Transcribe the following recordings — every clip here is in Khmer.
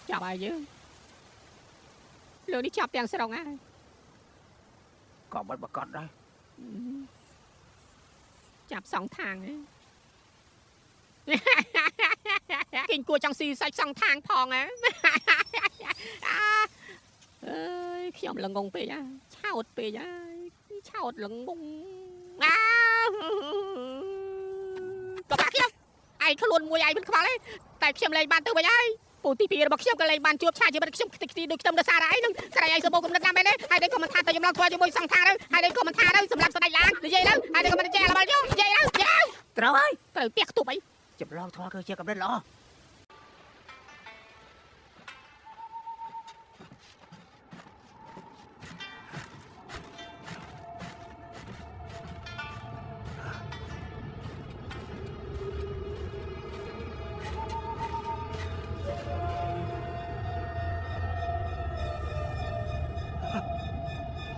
ចាប់ហើយយើងលើនេះចាប់ទាំងស្រុងហើយក៏មិនប្រកាសដែរចាប់សងខាងគេគួរចង់ស៊ីសាច់សងខាងផងហ៎អើយខ្ញុំល្ងងពេកឆោតពេកហើយឆោតល្ងងក៏បាក់ខ្ញុំឯងខ្លួនមួយឯងមិនខ្វល់ទេតែខ្ញុំលែងបានទៅវិញហើយពូទី2របស់ខ្ញុំក៏លែងបានជួបឆាជីវិតខ្ញុំខ្ទេចខ្ទីដូចខ្ញុំនៅសារឯងនឹងក្រៃឯងសបោកំណត់ណាស់មែនទេហើយនេះក៏មិនថាតែខ្ញុំឡងធ្វើជាមួយសង្ខារទៅហើយនេះក៏មិនថាទៅសម្រាប់ស្ដេចឡាននិយាយទៅហើយនេះក៏មិនចេះល្បល់យកនិយាយទៅត្រូវហើយត្រូវផ្ទះខ្ទប់អីចម្លងធ្វើគឺជាកម្រិតល្អ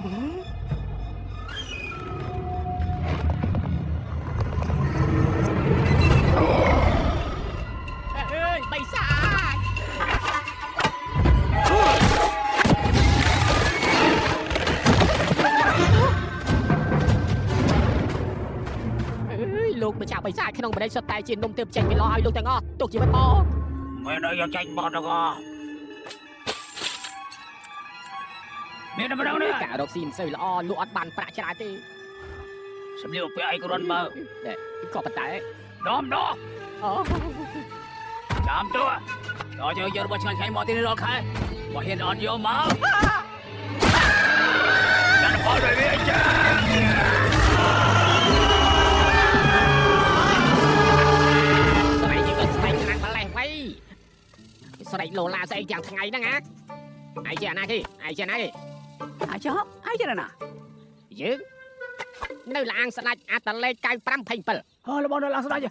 លោកម្ចាស់បិសាចក្នុងប្រទេសសុទ្ធតែជានំទើបចេញពីលោឲ្យលោកទាំងអស់ទុកជីវិតផងមិនឲ្យយកចាញ់បោះទាំងអស់មានតែម្ដងនេះការរកស៊ីមិនសូវល្អលក់អត់បានប្រាក់ច្រើនទេសម្លៀកបំពាក់អីក៏រន់បើក៏ប៉ុន្តែដមអូចាំតួយករបស់ឆ្ងាញ់ៗមកទីនេះរាល់ខែមកហ៊ានអត់យកមកដល់ផលទៅវាចាស្រែកលោឡាស្អីយ៉ាងថ្ងៃហ្នឹងហ៎ឯងជាណាគេឯងជាណាគេអាចហ៎ឯងជាណាយើងនៅឡាងស្ដាច់អាតលេខ9527អូរបស់នៅឡាងស្ដាច់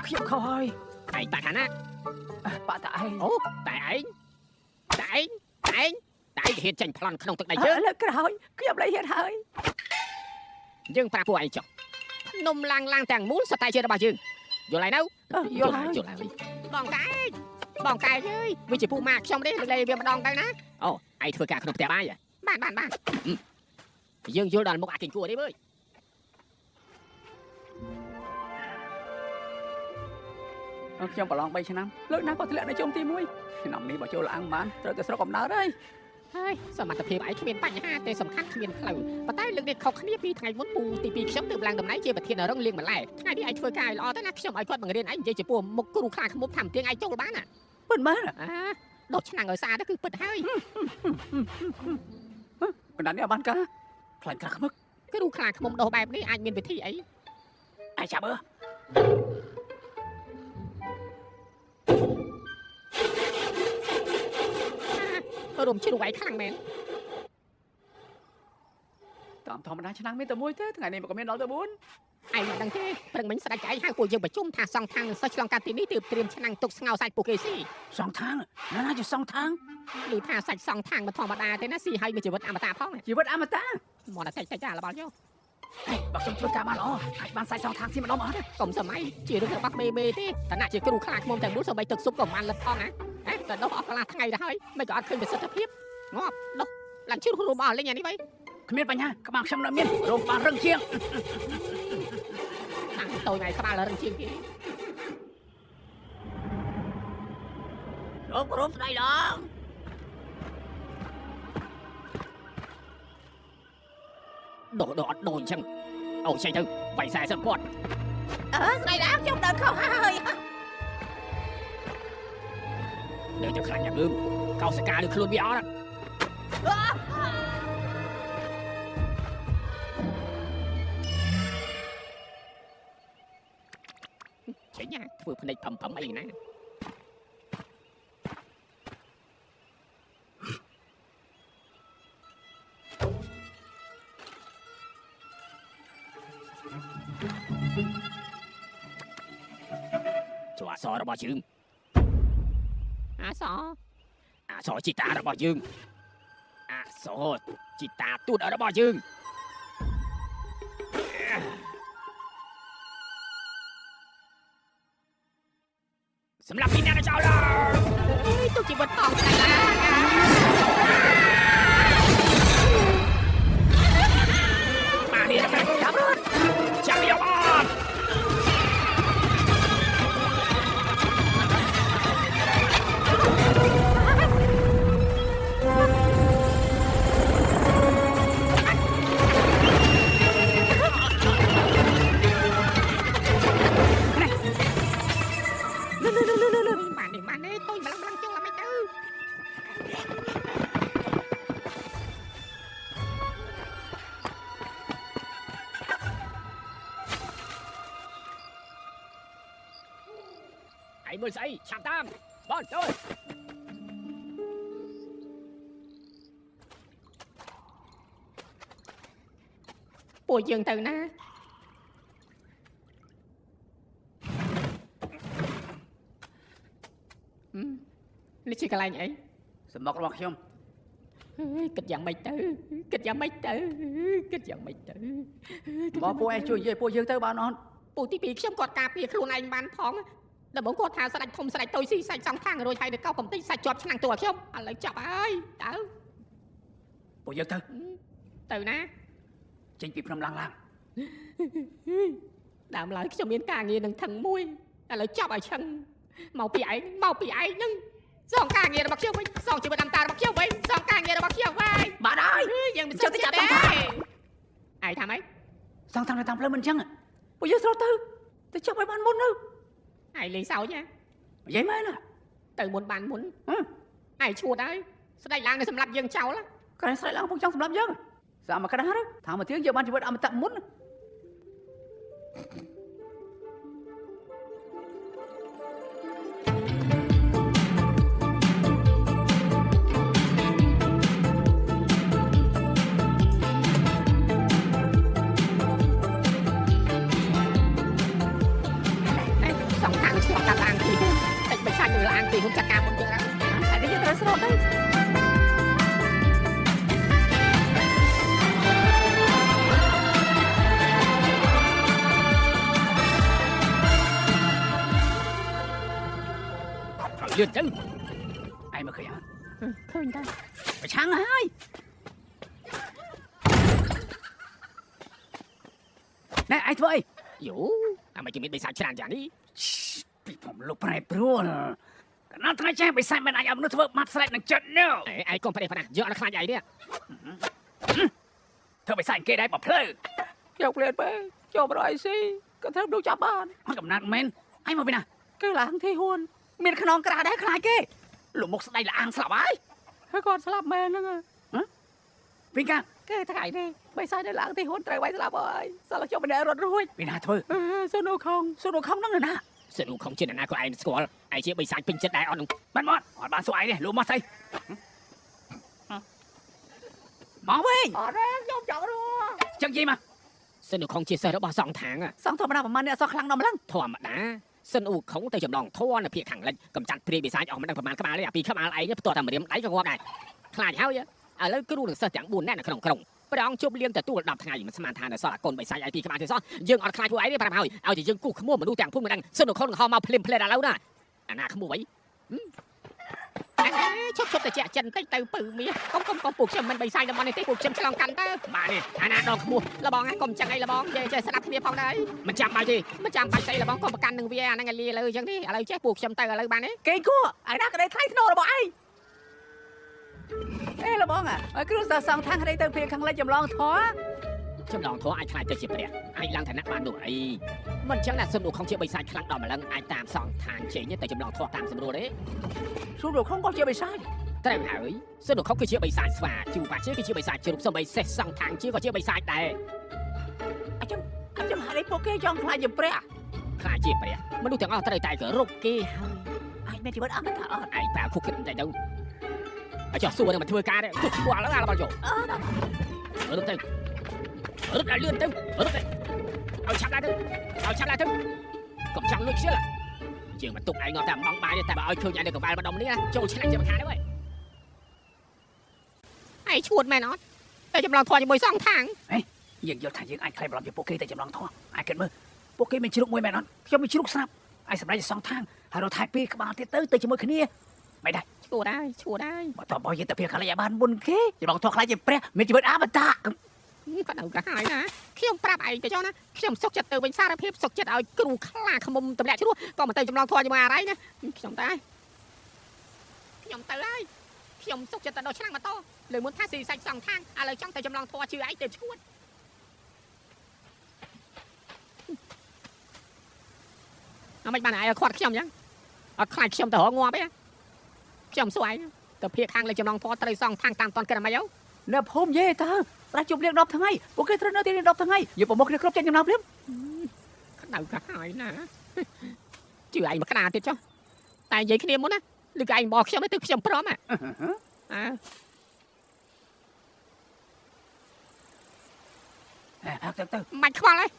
ខ្ញុំខុសហើយឯងបាក់ខាណាបាក់តាឯងអូតែឯងហ៊ានចាញ់ប្លន់ក្នុងទឹកដីយើងលើក្រោយខ្ញុំលែងហ៊ានហើយយើងប្រាប់ពួកឯងចុះនំឡាងទាំងមូលសុទ្ធតែជារបស់យើងយល់ហើយនៅយល់ហើយបងកែអើយវាជាពូម៉ាក់ខ្ញុំទេលើកលែងវាម្ដងទៅណាអូឯងធ្វើការក្នុងផ្ទះបាយបានយើងយល់ដល់មុខអាគិញគួរទេវើយខ្ញុំប្រឡង3ឆ្នាំលើកណាក៏ធ្លាក់នៅជុំទី1ឆ្នាំនេះបើចូលឡាំងបានត្រូវទៅស្រុកកំណើតហើយសមត្ថភាពឯងគ្មានបញ្ហាទេសំខាន់គ្មានផ្លូវប៉ុន្តែលើកនេះខុសគ្នាពីថ្ងៃមុនពូទី2ខ្ញុំទើបឡើងតំណែងជាប្រធានរងលៀងម្លែថ្ងៃនេះឯងធ្វើការឲ្យល្អទៅណាខ្ញុំឲ្យគាត់បង្រៀនឯងនិយាយចំពោះមុខគ្រូខ្លាខ្មុំថាមិនទៀងឯងចូលបានណាពិតមែនដុសឆ្នាំងឲ្យស្អាតទៅគឺពិតហើយកណ្ដាលនេះបានការខ្លាញ់ខ្មឹកគ្រូខ្លាខ្មុំដុសបែបនេះអាចមានវិធីអីឯងចាប់រួមជ្រុះឯងខ្លាំងមែនតាមធម្មតាឆ្នាំងមានតែមួយទេថ្ងៃនេះក៏មានដល់ទៅ4ឯងមិនដឹងទេព្រឹងមិញស្ដេចឯងហៅពួកយើងប្រជុំថាសងខាងសិស្សឆ្លងកាត់ទីនេះទើបត្រៀមឆ្នាំងទុកស្ងោរសាច់ពួកគេស៊ីសងខាងណាជាសងខាងឮថាសាច់សងខាងមិនធម្មតាទេណាស៊ីឲ្យមានជីវិតអមតៈផងជីវិតអមតៈមកតែតិចរបស់យកបើខ្ញុំធ្វើការបានល្អអាចបានសាច់សងខាងស៊ីម្ដងអត់ទេកុំសម័យជារឿងរបស់មេទេតើណាជាគ្រូខ្លាខ្មុំទាំងមូលសូម្បីទឹកស៊ុបក៏មិនលិតផងណាតែដុសអស់កន្លះថ្ងៃទៅហើយមិនក៏អត់ឃើញប្រសិទ្ធភាពងាប់ដុសឡើងជឿរួមអស់លេងអានេះវិញគ្មានបញ្ហាក្បាលខ្ញុំនៅមានរោមបានរឹងជាងតាំងតូចឯងក្បាលរឹងជាងគេរោមស្ដីឡងដុសអត់ដូរអញ្ចឹងអូចេញទៅវាយ40គាត់ស្ដីឡងខ្ញុំដើរខុសហើយនៅទៅខ្លាញ់យ៉ាងងកោសកាលើខ្លួនវាអត់ចេញធ្វើភ្នែកផឹមអីណាចុះអសររបស់យើងអសរជីតារបស់យើងអសរជីតាទូតរបស់យើង សម្រាប់ពីអ្នកចោលឡើយ ទុកជីវិតផងស្ដេចឡាមកនេះចាប់រត់ចាប់យកអត់បានទេទុយម្លឹងចូលឡើងមិនទៅឯងមើលស្អីឆាប់តាមបងចូល ពួកយើងទៅណានេះជាកន្លែងអី សម្បុករបស់ខ្ញុំ គិតយ៉ាងម៉េចទៅគិតយ៉ាងម៉េចទៅគិតយ៉ាងម៉េចទៅ បងពួកឯងជួយនិយាយពួកយើងទៅបានអត់ ពូទី2ខ្ញុំគាត់ការពារខ្លួនឯងបានផងដល់បងគាត់ថាស្ដេចធំស្ដេចតូចស៊ីសាច់សងខាងរួចហើយទៅកោកំតិចសាច់ជាប់ឆ្នាំងតួខ្ញុំឥឡូវចាប់ហើយទៅ ពួកយើងទៅ ទៅណា ចេញពីភ្នំឡើង ដើមឡើយខ្ញុំមានការងារនឹងថឹងមួយឥឡូវចាប់ឲ្យឆឹងមកពីឯងហ្នឹងសងការងាររបស់ខ្ញុំវិញសងជីវិតអន្តររបស់ខ្ញុំវិញសងការងាររបស់ខ្ញុំវិញ បានហើយ យើងមិនចិត្តចាប់ទេឯងថាម៉េច សងតាមនៅតាមផ្លូវមិនអញ្ចឹងពួកយើងស្រោតទៅចាប់ឲ្យបានមុនទៅ ឯងលេងសើចណា និយាយមែនណា ទៅមុនបានមុនឯងឈួតហើយស្ដេចឡើងនៅសម្រាប់យើងចោល ក្រែងស្រែកឡើងពុកចង់សម្រាប់យើងសាមកក្តាស់ទៅថាមកទៀងយើងបានជីវិតអមតៈមុន សងខាងឆ្លងកាត់ឡានទីតិចមិនខាច់លើឡានទីខ្ញុំចាត់ការមុនយើងហើយ ឯនេះយើងត្រូវស្រោតទៅ លឿនទៅឯងមើលឃើញអត់ ឃើញតើ ប្រឆាំងហើយណែឯងធ្វើអី យូអាមិនជំនាញបិសាចច្រើនយ៉ាងនេះ ពីผมលោកប្រែប្រួលកណ្ដាលថ្ងៃចេះបិសាចមិនអាចឲ្យមនុស្សធ្វើម៉ាត់ស្រែកនឹងចិត្តនោះ ឯងកុំប្រទេសណាយកអត់ខ្លាចអីនេះ ធ្វើបិសាចគេដែរបើភ្លើយកភ្លើទៅចូលប្រអីស៊ីក៏ធ្វើដូចចាប់បានអត់កំណាត់មែនឯងមកពីណាគឺឡើងទីហ៊ួនមានខ្នងក្រាដែរខ្លាចគេលោកមុខស្ដីលាងស្លាប់ហើយគាត់ស្លាប់មែនហ្នឹងវិញកាគេថ្ងៃនេះបិសាចនៅឡើងទីហ៊ួនត្រូវបាយស្លាប់ហើយសល់ខ្ញុំម្នាក់រត់រួចពីណាធ្វើសុនូខងហ្នឹងណា សិនខំចិត្តណាក៏ឯងស្គាល់ឯងជាបិសាចពេញចិត្តដែរអត់នឹង បានមកអត់បានសួរឯងនេះលោកមកស្អីមកវិញអត់ទេខ្ញុំចង់រស់ចឹងនិយាយមក សិនខំជាសិស្សរបស់សងខាង សងធម្មតាប្រហែលអ្នកសោះខ្លាំងដល់ម្លឹង ធម្មតាសិនអ៊ូខំទៅចម្លងធွာនៅភាគខាងលិចកំចាត់ព្រាយបិសាចអស់មិនដឹងប្រហែលក្បាលទេអាពីក្បាលឯងផ្ទាល់តែម្រាមដៃក៏ងាប់ដែរខ្លាចហើយឥឡូវគ្រូនឹងសិស្សទាំង4នាក់នៅក្នុងក្រុងព្រះអង្គជប់លៀងទទួល10ថ្ងៃមិនស្មានថានៅសល់អាកូនបិសាចឯពីក្បាលទេសោះយើងអត់ខ្លាចពួកឯងទេប្រាប់ហើយឲ្យតែយើងគូសក្មួយមនុស្សទាំងភូមិមិនដឹងសិនខំហោមកភ្លាមឥឡូវណាអាណាក្មួយឈប់តែជាចិនតិចទៅពៅមាសកុំពួកខ្ញុំមិនបិសាចរបស់នេះទេពួកខ្ញុំឆ្លងកាន់ទៅបាទនេះអាណាដងក្មួយលបងកុំចឹងអីលបងចេះស្ដាប់គ្នាផងដែរមិនចាំបាច់ទេមិនចាំបាច់ស្អីលបងកុំប្រកាន់នឹងវាអាហ្នឹងឲ្យលាលើចឹងទេឥឡូវចេះពួកខ្ញុំទៅឥឡូវបានទេ គេគួរឯណាក្តីថ្លៃធ្នូរបស់ឯងអេលបងឲ្យគ្រូសិស្សសងខាងក្តីទៅព្រាខាងលិចចម្លងធွာចម្លងធွာអាចខ្លាចទៅជាព្រះអាចឡើងឋានៈបាននោះអីមិនចឹងណាសិនលោកខំជាបិសាចខ្លាំងដល់ម្លឹងអាចតាមសងខាងជេញទៅចម្លងធွာតាមស្រួលទេ គ្រូលោកខំក៏ជាបិសាច ត្រូវហើយសិនលោកខំគឺជាបិសាចស្វាជួបាជាគឺជាបិសាចជ្រូកសំបីសេះសងខាងជាក៏ជាបិសាចដែរ អញ្ចឹងហើយពួកគេចង់ខ្លាចជាព្រះ ខ្លាចជាព្រះមនុស្សទាំងអស់ត្រូវតែគោរពគេហើយ ឯងមានជីវិតអត់ថាអត់ ឯងប្រើគុកគិតតែទៅឲ្យចោះសួរនឹងមកធ្វើការទេទុកស្គាល់ហើយអារបស់យករត់ទៅរត់ឲ្យលឿនទៅរត់ទៅឲ្យឆាប់ឡើងទៅកុំចង់លួចខ្ជិលយើងមកទុកឯងងតែម៉ងបាយទេតែបើឲ្យឃើញឯងនៅកង្វល់ម្ដុំនេះណាចូលឆ្លាញ់ជាមិនខានទេឯងឈួតមែនអត់តែចម្លងធွာជាមួយសងខាង យើងយល់ថាយើងអាចខ្លាចបន្លំពីពួកគេតែចម្លងធွာឯងគិតមើលពួកគេមានជ្រូកមួយមែនអត់ខ្ញុំមានជ្រូកស្រាប់ឯងសម្រាប់សងខាង ហើយរត់ថែពីក្បាលទៀតទៅជាមួយគ្នាមិនដែរ ឈួរដែរឈួរដែរ បើតបយើងទៅពីខ្លាចឲ្យបានមុនគេច្បងធោះខ្លាចជាព្រះមានជីវិតអមតៈ ក៏នៅកាហើយណាខ្ញុំប្រាប់ឯងទៅចុះណាខ្ញុំសុកចិត្តទៅវិញសារភាពសុកចិត្តឲ្យគ្រូខ្លាខ្មុំតម្លាក់ជ្រោះក៏មិនទៅចម្លងធွာជាមួយអារ៉ៃណាខ្ញុំទៅហើយខ្ញុំសុកចិត្តទៅដល់ឆ្នាំងម៉ូតូលើមុនថាស៊ីសាច់សងខាងឥឡូវចង់ទៅចម្លងធွာជឿឯងទៅឈួតអត់មិនបានឯងខាត់ខ្ញុំអញ្ចឹងអត់ខ្លាចខ្ញុំទៅរងងាប់ទេខ្ញុំសួរឯងទៅភៀកខាងលើចម្លងធွာត្រូវសងខាងតាមតនគិតមិនអី នៅភូមិយេតើស្រាច់ជប់លៀង10ថ្ងៃពួកគេត្រូវនៅទីនេះ10ថ្ងៃយើងប្រមូលគ្នាគ្រប់ចេញចំណាំភ្លាម ក្តៅកាហើយណាជឿឯងមកក្តារទៀតចុះតែនិយាយគ្នាមុនណាឬក៏ឯងមកខ្ញុំទៅខ្ញុំព្រមអើ ហាក់ទៅ មិនខ្វល់ហើយ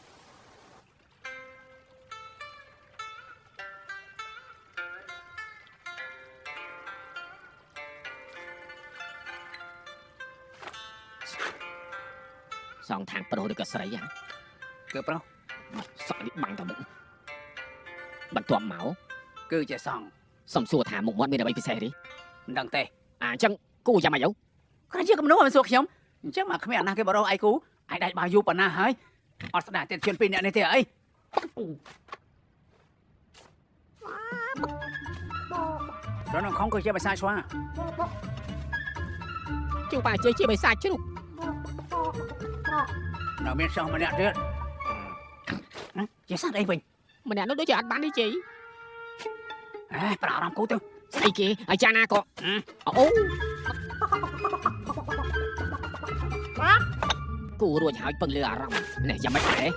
សងខាងប្រុសឬក៏ស្រីហ្នឹង គឺប្រុស សក់នេះបាំងទៅមុខបន្ទាប់មក គឺជាសង្ឃ សុំសួរថាមុខមាត់មានអ្វីពិសេសទេ មិនដឹងទេ អញ្ចឹងគូយ៉ាងម៉េចទៅ គាត់ជាគំនូមិនសួរខ្ញុំអញ្ចឹងមកគ្មានអាណាគេបរោះឯគូឯដាច់បាយូប៉ុណ្ណាហើយអត់ស្ដាយទៀតជឿនពីអ្នកនេះទេអីរនងខំគឺជាភាសាឆ្វា ជួបបាជ័យជាបិសាចជ្រូក នៅមានសោះម្នាក់ទៀតជាសត្វអីវិញ ម្នាក់នោះដូចជាអត់បានទេជ័យ ប្រារម្ភគូទៅ ស្អីគេអាចារ្យណាក៏អូគូរួចហើយពឹងលើអារម្មណ៍នេះយ៉ាងម៉េចដែរ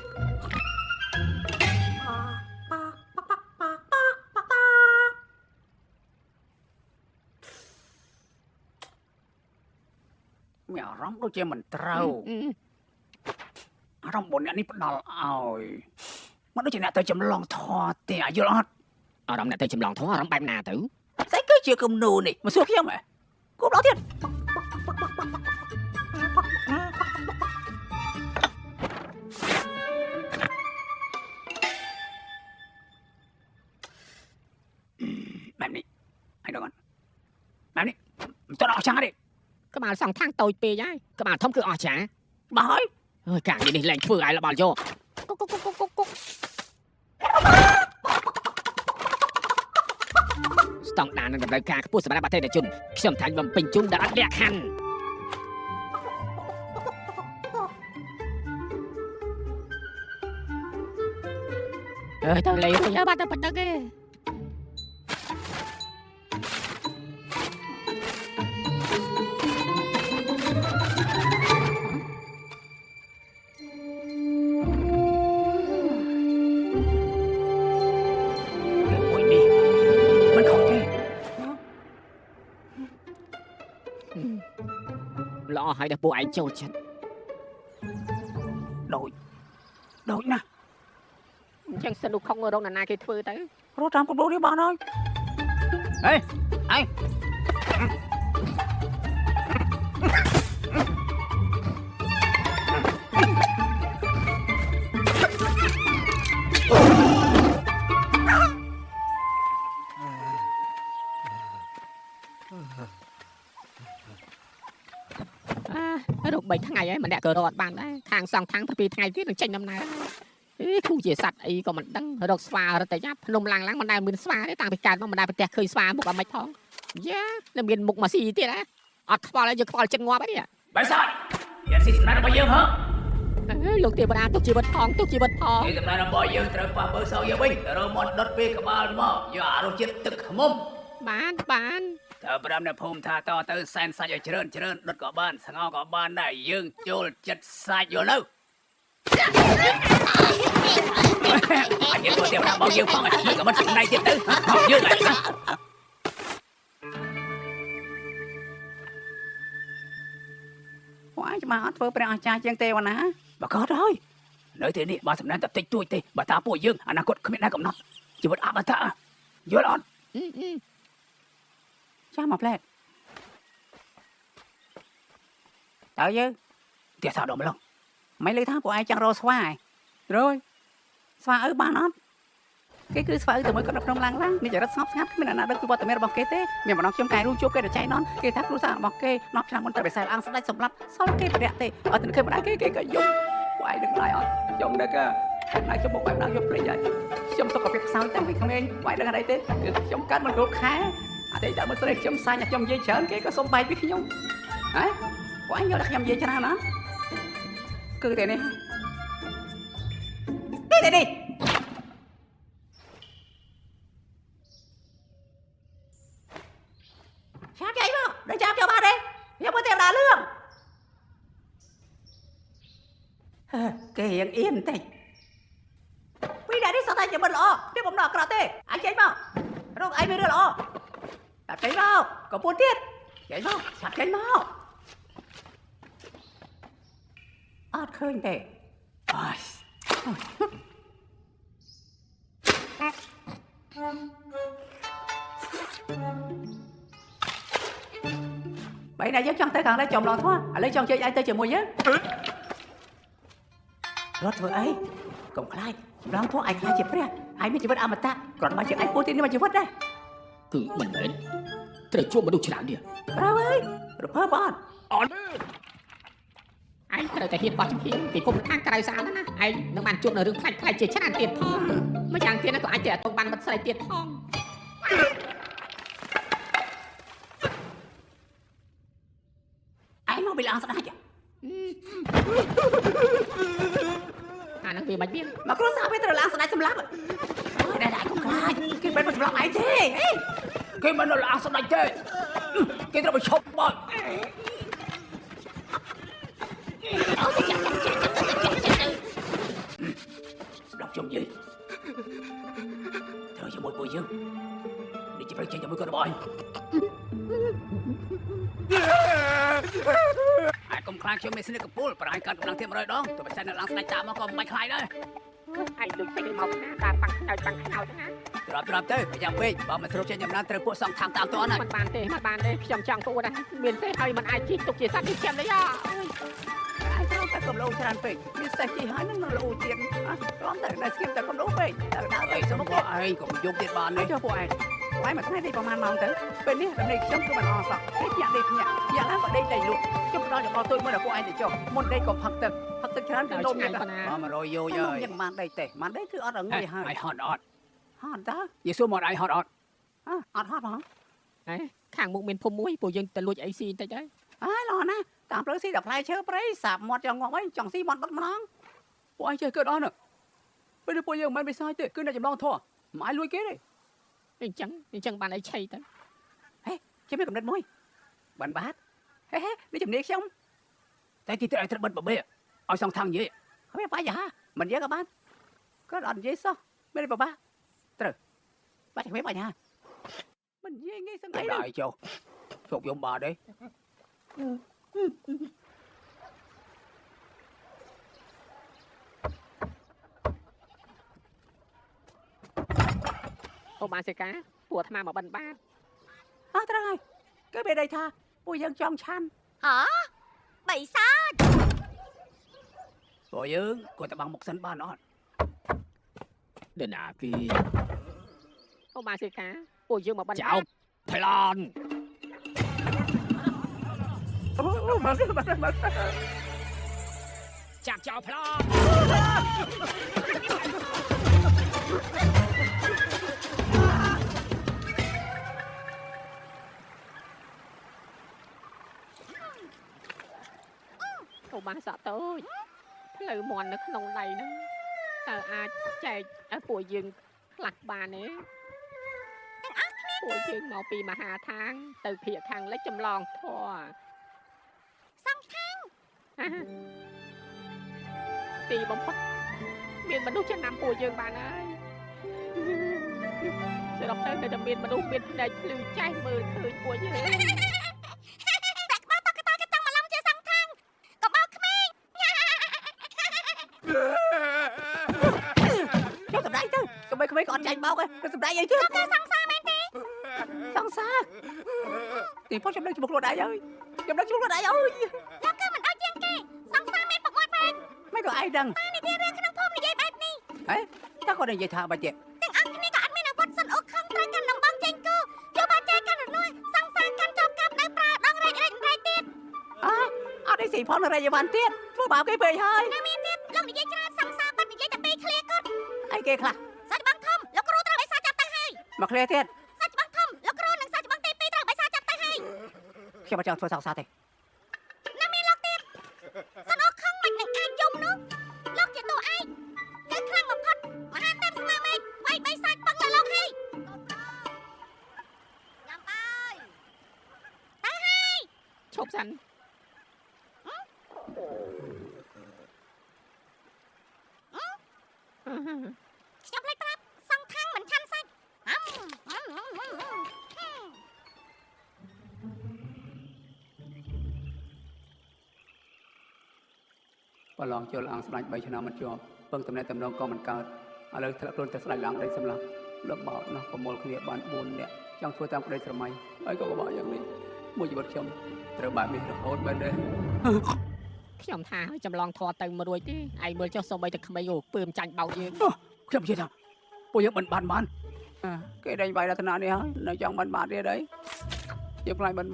មានអារម្មណ៍ដូចជាមិនត្រូវអារម្មណ៍បុនអ្នកនេះផ្ដាល់ឲ្យមិនដូចជាអ្នកទៅចម្លងធေါ်ទេអាយល់អត់ អារម្មណ៍អ្នកទៅចម្លងធေါ်អារម្មណ៍បែបណាទៅ ស្អីគឺជាគំនូនេះមកសួរខ្ញុំហ៎គូដល់ទៀតបែបនេះឲ្យដល់បែបនេះមិនតអស់ចាំទេ ក្បាលសងខាងតូចពេកហើយក្បាលធំគឺអស់ចា បើហើយ អើយកាងនេះលែងធ្វើឲ្យលបល់យកស្តង់ដារនឹងតម្រូវការខ្ពស់សម្រាប់អតិថិជនខ្ញុំថាញ់បំពេញជូនដល់អត់លក្ខខណ្ឌអើយទៅលេងទៅបាត់ទៅប៉ុណ្្នឹងទេ ល្អហើយដល់ពួកឯងចូលចិត្ត ដូចណាស់ អញ្ចឹងសិននោះខំរកណាគេធ្វើទៅ រត់តាមកំដៅនេះបានហើយហេអី រក3ថ្ងៃហើយម្នាក់ក៏រត់បានដែរខាងសងខាង7ថ្ងៃទៀតនឹងចេញដំណើរគូជាសัตว์អីក៏មិនដឹងរកស្វារត់តែយ៉ាប់ភ្នំឡាំងមិនដែលមានស្វាទេតាំងពីកើតមកមិនដែលប្រទះឃើញស្វាមុខអមិនផងយ៉ានៅមានមុខមកស៊ីទៀតហ៎អត់ខ្វល់ហើយយើងខ្វល់ចិត្តងាប់ហើយនេះ បិសាចយ៉ាងស៊ីសម្រាប់របស់យើងហ៎ លោកទេវតាទុកជីវិតផងទុកជីវិតផង ទីសម្រាប់របស់យើងត្រូវប៉ះមើលសោយើងវិញរមត់ដុតពីក្បាលមកយកអារសជាតិទឹកខ្មុំ បាន តើប្រាំនៅភូមិថាតទៅសែនសាច់ឲ្យច្រើនដុតក៏បានស្ងោក៏បានដែរយើងចូលចិត្តសាច់យល់នៅអញទៅទេវតារបស់យើងផងក៏មិនចំណៃទៀតទៅយើងឡើយពួកឯងច្បាស់អត់ធ្វើព្រះអាចារ្យជាងទេវតាបើក៏ហើយនៅទីនេះបើសំណានតែតិចតួចទេបើតាពួកយើងអនាគតគ្មានណាកំណត់ជីវិតអមតៈយល់អត់ ចាំមកផ្លែតតើយើងទៀតថាដល់ម្លងមិនលើថាពួកឯងចង់រកស្វាហើយរួយស្វាអើបានអត់ គេគឺស្វែងទៅមើលគាត់នៅក្នុងឡាំងនេះចរិតស្ងប់ស្ងាត់គ្មានអ្នកណាដឹងពីវត្តមានរបស់គេទេមានម្ដងខ្ញុំកាយរួមជួបគេទៅចៃណនគេថាគ្រួសាររបស់គេ10ឆ្នាំមុនទៅបិសាលអង្គស្ដេចសម្លាប់សល់គេប្រយ័ត្នទេអត់ទៅឃើញម្ដាយគេក៏យំពួកឯងនឹងដែរអត់ខ្ញុំនឹកណាខ្ញុំមកបែបណាខ្ញុំភ្លេចហើយខ្ញុំសុខភាពខ្សោយតាំងពីក្មេងពួកឯងដឹងអីទេគឺខ្ញុំកើតមិនគ្រប់ខែអត់ទេតែមិនស្រីខ្ញុំសាញ់ខ្ញុំនិយាយច្រើនគេក៏សុំបែកពីខ្ញុំហ៎ពួកឯងយកតែខ្ញុំនិយាយច្រើនណាគឺតែនេះនេះ Sao chạy mà, để chạm cho ba đi. Em có tìm đá lương. Cái hiện yên tịch. Bây giờ đi sao tay cho mình lọ, tiếp bóng đỏ cả tê. Anh chạy vào. Rồi anh mới đưa lọ. Sạp chạy vào, có buôn tiết. Chạy vào, sạp chạy vào. Át khơi tê. Vậy này dắt chân tới gần đây chồng lò thoa. Lấy chân chơi ai tới chờ mùi nhé. Rốt vừa ấy. Cộng khai. Lon thoa ai khai chịp ra. Ai mới chỉ vết âm ta. Còn mà chữ ai Putin mà chữ vết đây. Cứ mình đến. Thế là chuông mà đâu chỉ làm đi. Bravo ơi. Rồi phơ bọn. On. Ai trờiតែហ៊ានបោះចំហៀងពីគុំខាងក្រៅសាលណាឯងនឹងបានជួបនៅរឿងខ្លាច់ខ្លាច់ជាច្រើនទៀតផងមិនយ៉ាងទៀតណាក៏អាចទៅអត់បានមិនស្រីទៀតផង Ai mau bị lăng sao đấy. À nó bị bạch biên. Mà có sao bây giờ lăng sao đấy xâm lắm. Đây lại không khai. Cái bên mà xâm lắm ai thế. Cái bên nó lăng sao đấy thế. Cái đó bị chọc bồi. Đọc chồng gì. Thôi cho một bùi dương. Đi chụp lấy chân cho mấy con bồi. Ai công khai cho mình xin được pool, phải ai cần cũng đang thêm rồi đó. Tụi mình sẽ làm slide chạm mà còn bạch khai đây. Ai được phải đi mọc na ta bằng nào thế hả? Rồi tới, bây giờ về, bảo mình throw trên nhầm nan từ bộ xong thang tạm to này. Mình bàn đây, chồng chồng tôi đây, miền tây hơi mình ai chỉ tục chỉ sát đi xem đấy à. Ai throw ta cầm lâu cho anh về, biết sai chỉ hỏi nó lâu tiền, có thể là skip ta cầm lâu về, ta đã về xong rồi ai cũng dùng tiền bàn đấy cho bộ ai. Quái mà thấy điประมาณมองtới, bênนี้đầm này trong cơ bản họ sọc, cái nhà đây nhà lá vào đây đầy luôn, trong đó là bao tôi mới là cô ai để cho, môn đây còn phật tật chán cái lông này mà rồi vô rồi, nhưng mà đây tệ, mà đấy cứ ở người hai, ai hot đó, giờ số một ai hot, hot hả? Đấy, khang một miền phum muối, bùi dân từ lùi ấy xin tay đấy, ai lo nè, tạm thời xí đập lại chơi đấy, sạp một trong ngọn ấy, chẳng xí một bắt món, bộ ai chơi cái đó nữa, bây giờ bùi dân mày bị sai tệ, cứ này chậm lo thôi, mãi lui kế đi. Nên chẳng bạn ấy chạy tới. Hey, chứ biết cầm đất môi. Bạn bát. Hey, đi chùm điếc xong. Tại khi tôi lại thật bật bờ bê. Ôi xong thằng gì. Không biết phải hả? Mình với các bạn. Có đoạn gì sao? Bên đây bà ba. Từ. Ba chẳng biết bà nhà. Mình với ngay sân ấy đâu. Đại châu. Phục dụng bà đi. Ô bà sẽ cá, của thằng mà bần bát. Hả trời ơi, cái bên đây tha, bùi dân trong chăn. Hả? Bị sao? Bùi dân, cô ta bằng một sân ba nó. Đừng à kì. Ô bà sẽ cá, bùi dân mà bần Chào, bát. Thái Lan. Chào Thái Lan. Ô bà sợ tôi lời mòn nó không đầy nữa tờ ai chạy ở bùi dương lạc bà nè bùi dương màu pì mà hà thang từ phía thang lấy châm lon thôi Xong thang pì bóng phất miền mình đúc cho nằm bùi dương bà ơi sẽ đọc tới từ miền mình đúc miền này lưu chạy mưa khơi bùi dương Bạc bao tao cái tăng mà lâm chưa xong thang Còn bao khmer Sao tầm đây chứ? Sao mấy con chạy bao kìa? Sao tầm đây vậy chứ? Sao cái xong xa men đi Xong xa Tìm phố trong đây một lô đại ơi Trong đây một lô đại ơi Sao cái mình đôi chen kì Xong xa men bọc ngoài phên Mấy có ai đăng Ta này kia ra cái nông thôn này dây bạc đi Ê, chắc con này vậy thà bà chị Tiếng ăn ត់សិនអូខំត្រូវកាន់ដំបងចេញគូយកបាចេកាន់រនួយសង្សារកាន់ជាប់កាប់នៅប្រើដងរែករែកទៀត អត់ឯស៊ីផងរយវ៉ាន់ទៀតធ្វើបាបគេពេកហើយ ណាមានទៀតលោកនិយាយច្រើនសង្សារបាត់និយាយតែពេលឃ្លាគាត់ អីគេខ្លះ សាច់បងធំលោកគ្រូត្រូវបិសាចាប់ទៅហើយ មកឃ្លាទៀត សាច់បងធំលោកគ្រូនិងសាច់បងទី2ត្រូវបិសាចាប់ទៅហើយ ខ្ញុំមិនចង់ធ្វើសង្សារទេ ណាមានលោកទៀតសិនអូខំមិននឹងអាចយំនោះលោកជាតួឯកគឺខ្លាំងបំផុតមហាទេពស្មើមេឃវាយបិសាចពឹងលើលោកហើយញ៉ាំបាយទៅហើយ ឈប់សិន ខ្ញុំលេចប្រាប់សង្ខាំមិនឆាន់សាច់ ប្រឡងចូលអង្គស្ដេច3ឆ្នាំមិនជាប់ពឹងតំណែងតំណងក៏មិនកើតឥឡូវធ្លាក់ខ្លួនទៅស្ដេចឡើងដីសម្លាប់លំបោកនោះប្រមូលគ្នាបាន4នាក់ចង់ធ្វើតាមក្តីស្រមៃហើយក៏បបោយ៉ាងនេះមួយជីវិតខ្ញុំត្រូវបែបនេះរហូតមែនទេ ខ្ញុំថាឲ្យចម្លងធေါ်ទៅមួយរួចទេឯងមើលចុះសូម្បីតែក្មេងអូពើមចាញ់បោកយើង ខ្ញុំនិយាយថាពួកយើងបានគេដេញបាយរតនានេះហើយនៅចង់បានទៀតអីយើងខ្លាចបាន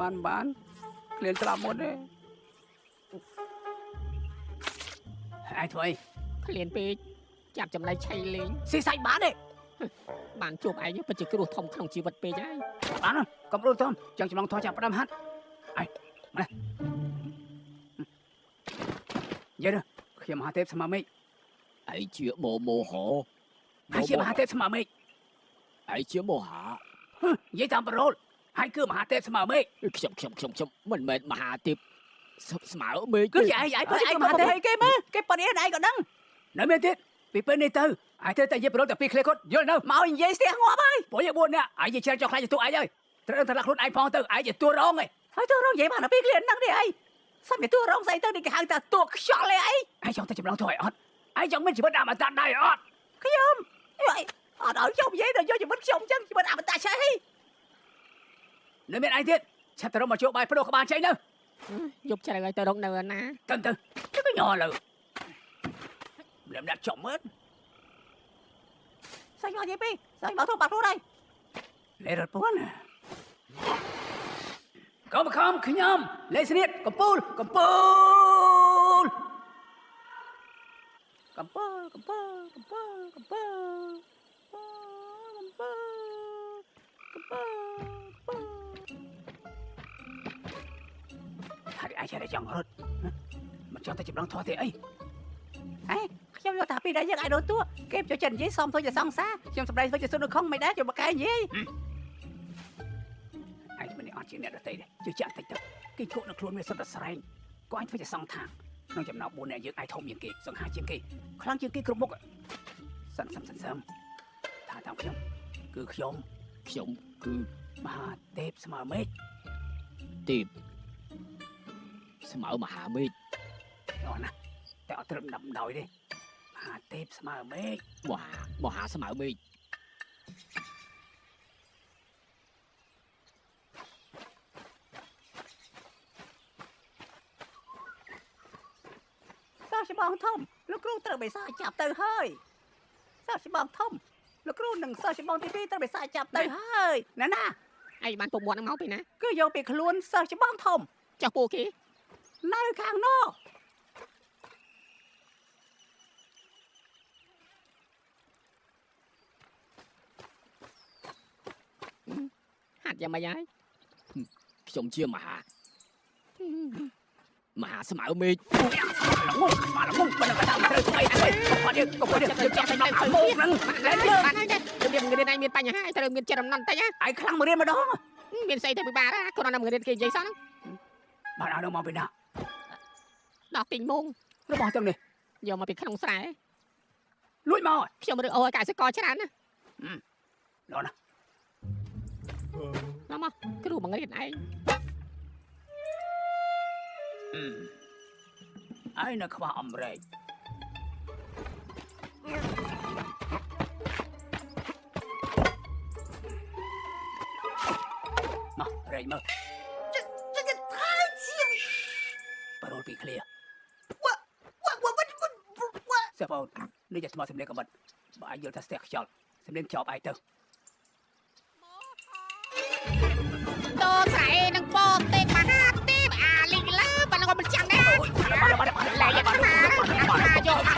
ក្លៀនស្លាប់មុនទេឯងធ្វើអី ក្លៀនពេកចាប់ចំណៃឆៃលេង ស៊ីសាច់បានទេ បានជួបឯងពិតជាគ្រោះធំក្នុងជីវិតពេកហើយ បានហើយកុំរួចធំចង់ចម្លងធေါ်ចាប់ផ្ដើមហាត់ឯងមកយាយខ្ញុំមហាទេពស្មាមេឃ ឯងជាមោហោ ហើយជាមហាទេពស្មាមេឃ ឯងជាមោហា និយាយតាមប្រូលហើយគឺមហាទេពស្មាមេឃ ខ្ញុំមិនមែនមហាទេពស្មើមេឃ គឺជាឯងគឺមហាទេពគេមើលគេប៉ានេះឯងក៏ដឹងនៅមានទៀតពីពេលនេះទៅឯងត្រូវតែនិយាយប្រូលតែពីរឃ្លាគាត់យល់នៅមកនិយាយស្ទះងាប់ហើយពួកយើង4នាក់ឯងនិយាយច្រើនចង់ខ្លាចទៅឯងហើយត្រូវតែខ្លួនឯងផងទៅឯងជាតួរងហើយតួរងនិយាយបានតែពីរឃ្លាហ្នឹងទេឯងសំជាតួរងស្អីទៅនេះគេហៅថាតួខ្យល់ឯងឯងចង់ទៅចម្លងធေါ်ឲ្យអត់ឯងចង់មានជីវិតអមតៈដែរអត់ខ្ញុំអត់ឲ្យខ្ញុំនិយាយដល់យកជីវិតខ្ញុំចឹងជីវិតអមតៈឆេះនៅមានឯងទៀតឆាប់ទៅរកមកជួបបាយប្រូក្បាលចេញទៅ យប់ជ្រៅឲ្យទៅរកនៅណា ទៅក៏ញ័រលើម្នាក់ចំមើលសាច់មកនិយាយពីសាច់មកទៅបាត់ខ្លួនហើយលេរត់ពួនកុំខំខ្ញុំលេស្នៀតកំពូលកំពូលហើយអាយតែចង់រត់មិនចង់ទៅចម្លងធေါ်ទេអីហេខ្ញុំយកថាពីដែរយើងអាចរត់តួគេចូលចិត្តនិយាយសំធ្វើជាសង្សារខ្ញុំសម្ដែងធ្វើជាសុនខំមិនដែរជួយបកកែនិយាយឯងមិនអត់ជាអ្នកដតីទេជឿជាក់តិចទៅគេគក់នៅខ្លួនមានសុទ្ធតែស្រែងក៏អញធ្វើជាសង្ថាក្នុងចំណោម4នាក់យើងឯងធំជាងគេសង្ហាជាងគេខ្លាំងជាងគេគ្រប់មុខសិនថាតាមខ្ញុំគឺខ្ញុំគឺមហាទេពស្មើមេឃ ទេពស្មើមហាមេឃ អូណាតែអត់ត្រឹម10ដោយទេមហាទេពស្មើមេឃ មហាស្មើមេឃ សោះច្បងធំលោកគ្រូត្រូវបិសាចាប់ទៅហើយសោះច្បងធំលោកគ្រូនឹងសោះច្បងទី2ត្រូវបិសាចាប់ទៅហើយណា ឯងបានពុកមាត់នឹងមកពីណា គឺយកពីខ្លួនសោះច្បងធំ ចុះពួកគេ នៅខាងនោះ ហាត់យ៉ាងម៉េចហើយ ខ្ញុំជាមហាស្មើមេឃ មកមុខមិនក៏តាមត្រូវស្អីអីគាត់យើងក៏គាត់យើងចាប់ទៅឲ្យមុខហ្នឹងលែងយើង បានហើយជំរាបរៀនឯងមានបញ្ហាឯងត្រូវមានចិត្តអំណត់តិចណា ឯងខ្លាំងមករៀនម្ដង មានស្អីទៅពិបាកណាគ្រាន់តែមករៀនគេនិយាយសោះហ្នឹង បានឲ្យមកពីណា ដល់ទីងង របស់ទាំងនេះ យកមកពីក្នុងស្រែ លួចមក ខ្ញុំរើអូឲ្យកសិករច្រើនណា ដល់ណា មកគ្រូបង្រៀនឯង ឯងនៅខ្វះអំរែកមករែកមកប៉ារ៉ូលពីឃ្លៀសើបងនេះជាស្មោះសម្លេងកំបិតបើឯងយល់ថាស្ទះខ្យល់សម្លេងចប់ឯងទៅ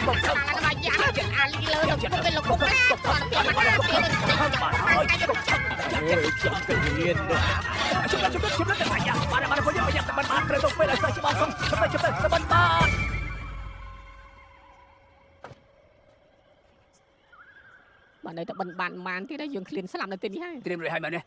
បងខំ អាឡាយ៉ាអាលីលើទៅទៅលោកពុកណាគាត់ពីមកណាពី ខ្ញុំទៅរៀន ជុំតែយ៉ាបានវិញយ៉ាបានត្រូវទៅពេលឲ្យសាច់ច្បាស់សុំជុំទៅបានបាន បានតែបិណ្ឌបានទៀតហើយយើងឃ្លានស្លាប់នៅទីនេះហើយ ត្រៀមរួចហើយមែនទេ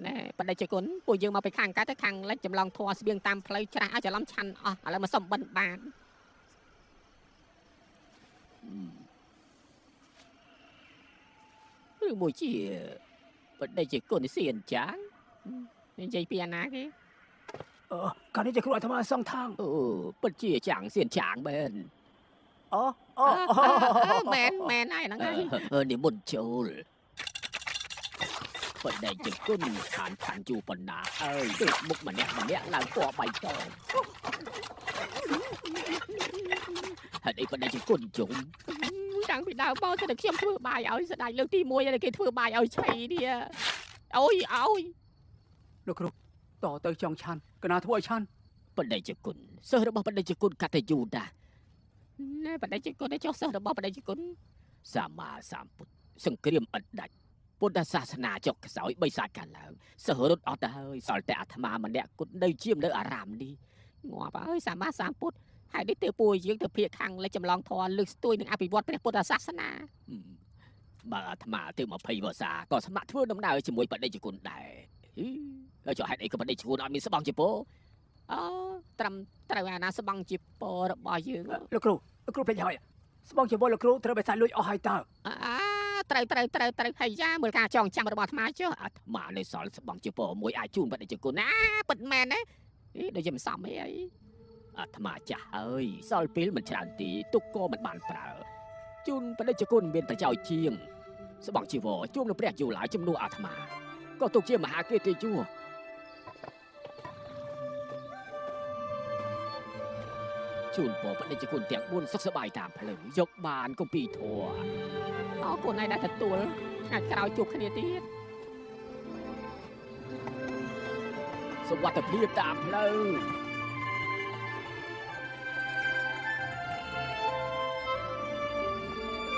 ណែបដិជគុណពួកយើងមកពីខាងកើតទៅខាងលិចចម្លងធัวស្បៀងតាមផ្លូវច្រាស់ឲ្យច្រឡំឆាន់អស់ឥឡូវមកសុំបិណ្ឌបាន ឬមួយជាបដិជគុណសៀនចាងនិយាយពីអាណាគេ កាលនេះជាគ្រូអាត្មាសងທາງ អូពិតជាចាងសៀនចាងមែន អូមែនហើយហ្នឹងហើយ និមន្តចូលបដិជគុណខានជូបណ្ណាអើយដូចមុខម្នាក់ឡើងពណ៌បៃតងហើយបដិជគុណជុំ តាំងពីដើមមកតែខ្ញុំធ្វើបាយឲ្យស្ដាយលើកទី1ហើយគេធ្វើបាយឲ្យឆៃនេះអូយ លោកគ្រូតទៅចង់ឆាន់កណាធ្វើឲ្យឆាន់ បដិជគុណសិស្សរបស់បដិជគុណកតញ្ញូដែរ ណែបដិជគុណឯចុះសិស្សរបស់បដិជគុណ សម្មាសម្ពុទ្ធសង្គ្រាមឥតដាច់ពុទ្ធសាសនាចុកខ្សោយបីសាច់កាលឡើងសិស្សរត់អត់ទៅហើយសល់តែអាត្មាម្នាក់គត់នៅជាមនៅអារាមនេះ ងាប់ហើយសម្មាសម្ពុទ្ធហើយនេះទៅពួកយើងទៅភាកខាងលិចចម្លងធัวលើកស្ទួយនឹងអភិវឌ្ឍព្រះពុទ្ធសាសនា បើអាត្មាទៅ20វស្សាក៏ស្ម័គ្រធ្វើដំណើរជាមួយបដិជគុណដែរហើយចុះហេតុអីក៏បដិជគុណអត់មានស្បង់ជាពោ អូត្រឹមត្រូវអាណាស្បង់ជាពររបស់យើង លោកគ្រូភ្លេចហើយស្បង់ជាមួយលោកគ្រូត្រូវបិសាចលួចអស់ហើយតើ ត្រូវហើយយ៉ាមើលការចងចាំរបស់អាត្មាចុះ អាត្មានៅសល់ស្បង់ជាពោមួយអាចជូនបដិជគុណណា ពិតមែនទេដូចជាមិនសមអី អាត្មាចាស់ហើយសល់ពេលមិនច្រើនទីទុកក៏មិនបានប្រើជូនបដិជគុណមានប្រយោជន៍ជាងស្បង់ជីវរជួបនឹងព្រះយូឡាជំនួសអាត្មាក៏ទុកជាមហាកិត្តិយសជូនពរបដិជគុណទាំង4សុខសប្បាយតាមផ្លូវយកបានគម្ពីរធម៌ អរគុណឯដែលទទួលថ្ងៃក្រោយជួបគ្នាទៀត សុវត្ថិភាពតាមផ្លូវ